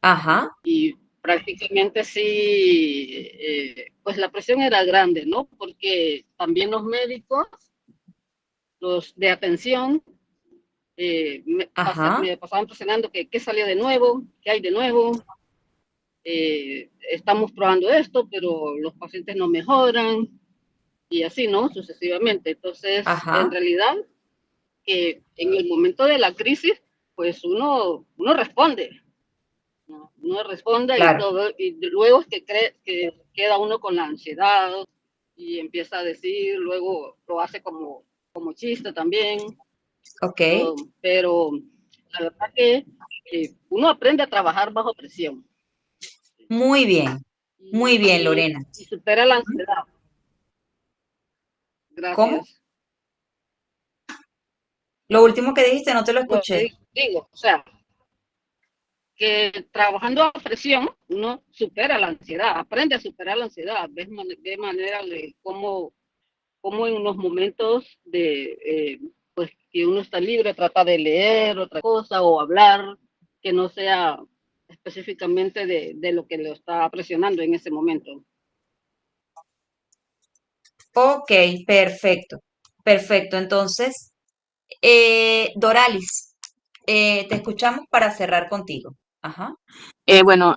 ajá, Y prácticamente sí, pues la presión era grande, ¿no? Porque también los médicos, los de atención, ajá, me pasaban presionando que qué salía de nuevo, qué hay de nuevo, estamos probando esto, pero los pacientes no mejoran y así, ¿no? Sucesivamente. Entonces, en ajá, realidad, en el momento de la crisis, pues uno responde, ¿no? Uno responde y claro. todo, y luego es que cree que queda uno con la ansiedad y empieza a decir, luego lo hace como chiste también, Ok, todo, pero la verdad que uno aprende a trabajar bajo presión muy bien, y, Lorena. y supera la ansiedad. ¿Cómo? Gracias. Lo último que dijiste no te lo No, escuché. digo, o sea, que trabajando a presión uno supera la ansiedad, aprende a superar la ansiedad, ve manera de cómo en unos momentos pues que uno está libre, trata de leer otra cosa o hablar que no sea específicamente de lo que lo está presionando en ese momento. Ok, perfecto, perfecto. Entonces, Doralis, te escuchamos para cerrar contigo. Ajá, Bueno,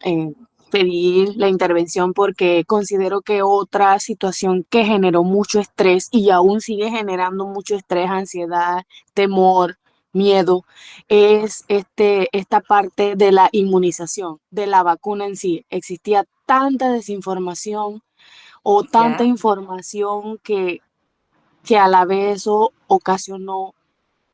pedir la intervención porque considero que otra situación que generó mucho estrés y aún sigue generando mucho estrés, ansiedad, temor, miedo es esta parte de la inmunización, de la vacuna en sí. Existía tanta desinformación o tanta ¿Ya? información que a la vez eso ocasionó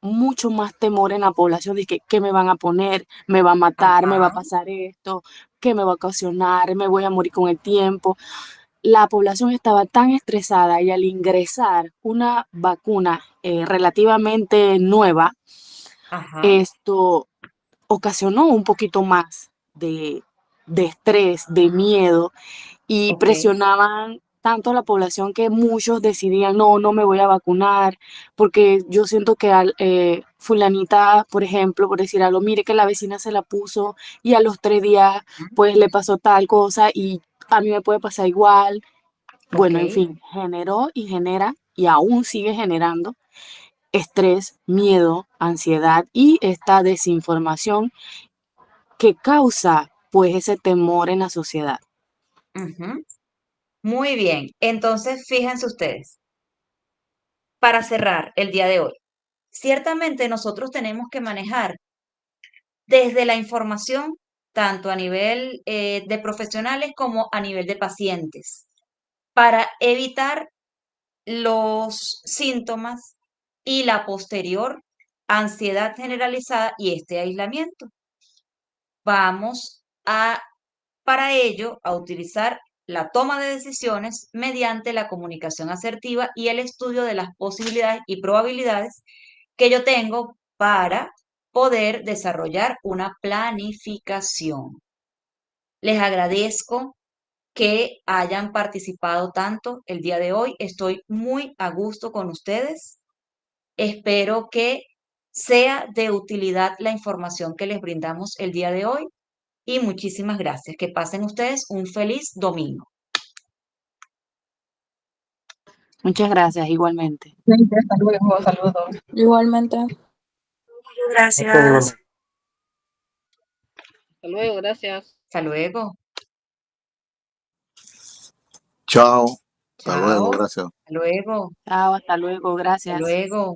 mucho más temor en la población de que qué me van a poner, me va a matar, me va a Ajá, pasar esto, qué me va a ocasionar, me voy a morir con el tiempo. La población estaba tan estresada y al ingresar una vacuna relativamente nueva, ajá, esto ocasionó un poquito más de estrés, de miedo y ok. presionaban tanto a la población que muchos decidían, no, no me voy a vacunar, porque yo siento que fulanita, por ejemplo, por decir algo, mire que la vecina se la puso y a los 3 días pues le pasó tal cosa y a mí me puede pasar igual. Ok. Bueno, en fin, generó y genera y aún sigue generando estrés, miedo, ansiedad y esta desinformación que causa pues ese temor en la sociedad. Ujú. Muy bien. Entonces, fíjense ustedes, para cerrar el día de hoy, ciertamente nosotros tenemos que manejar desde la información, tanto a nivel de profesionales como a nivel de pacientes, para evitar los síntomas y la posterior ansiedad generalizada y este aislamiento. Vamos a, para ello, a utilizar la toma de decisiones mediante la comunicación asertiva y el estudio de las posibilidades y probabilidades que yo tengo para poder desarrollar una planificación. Les agradezco que hayan participado tanto el día de hoy. Estoy muy a gusto con ustedes. Espero que sea de utilidad la información que les brindamos el día de hoy y muchísimas gracias. Que pasen ustedes un feliz domingo. Muchas gracias, igualmente. Hasta luego, saludos. Igualmente. Gracias. Hasta luego, gracias. Hasta luego. Chao. Hasta luego. Chao. Gracias. Hasta luego. Chao, hasta luego, Hasta gracias. luego.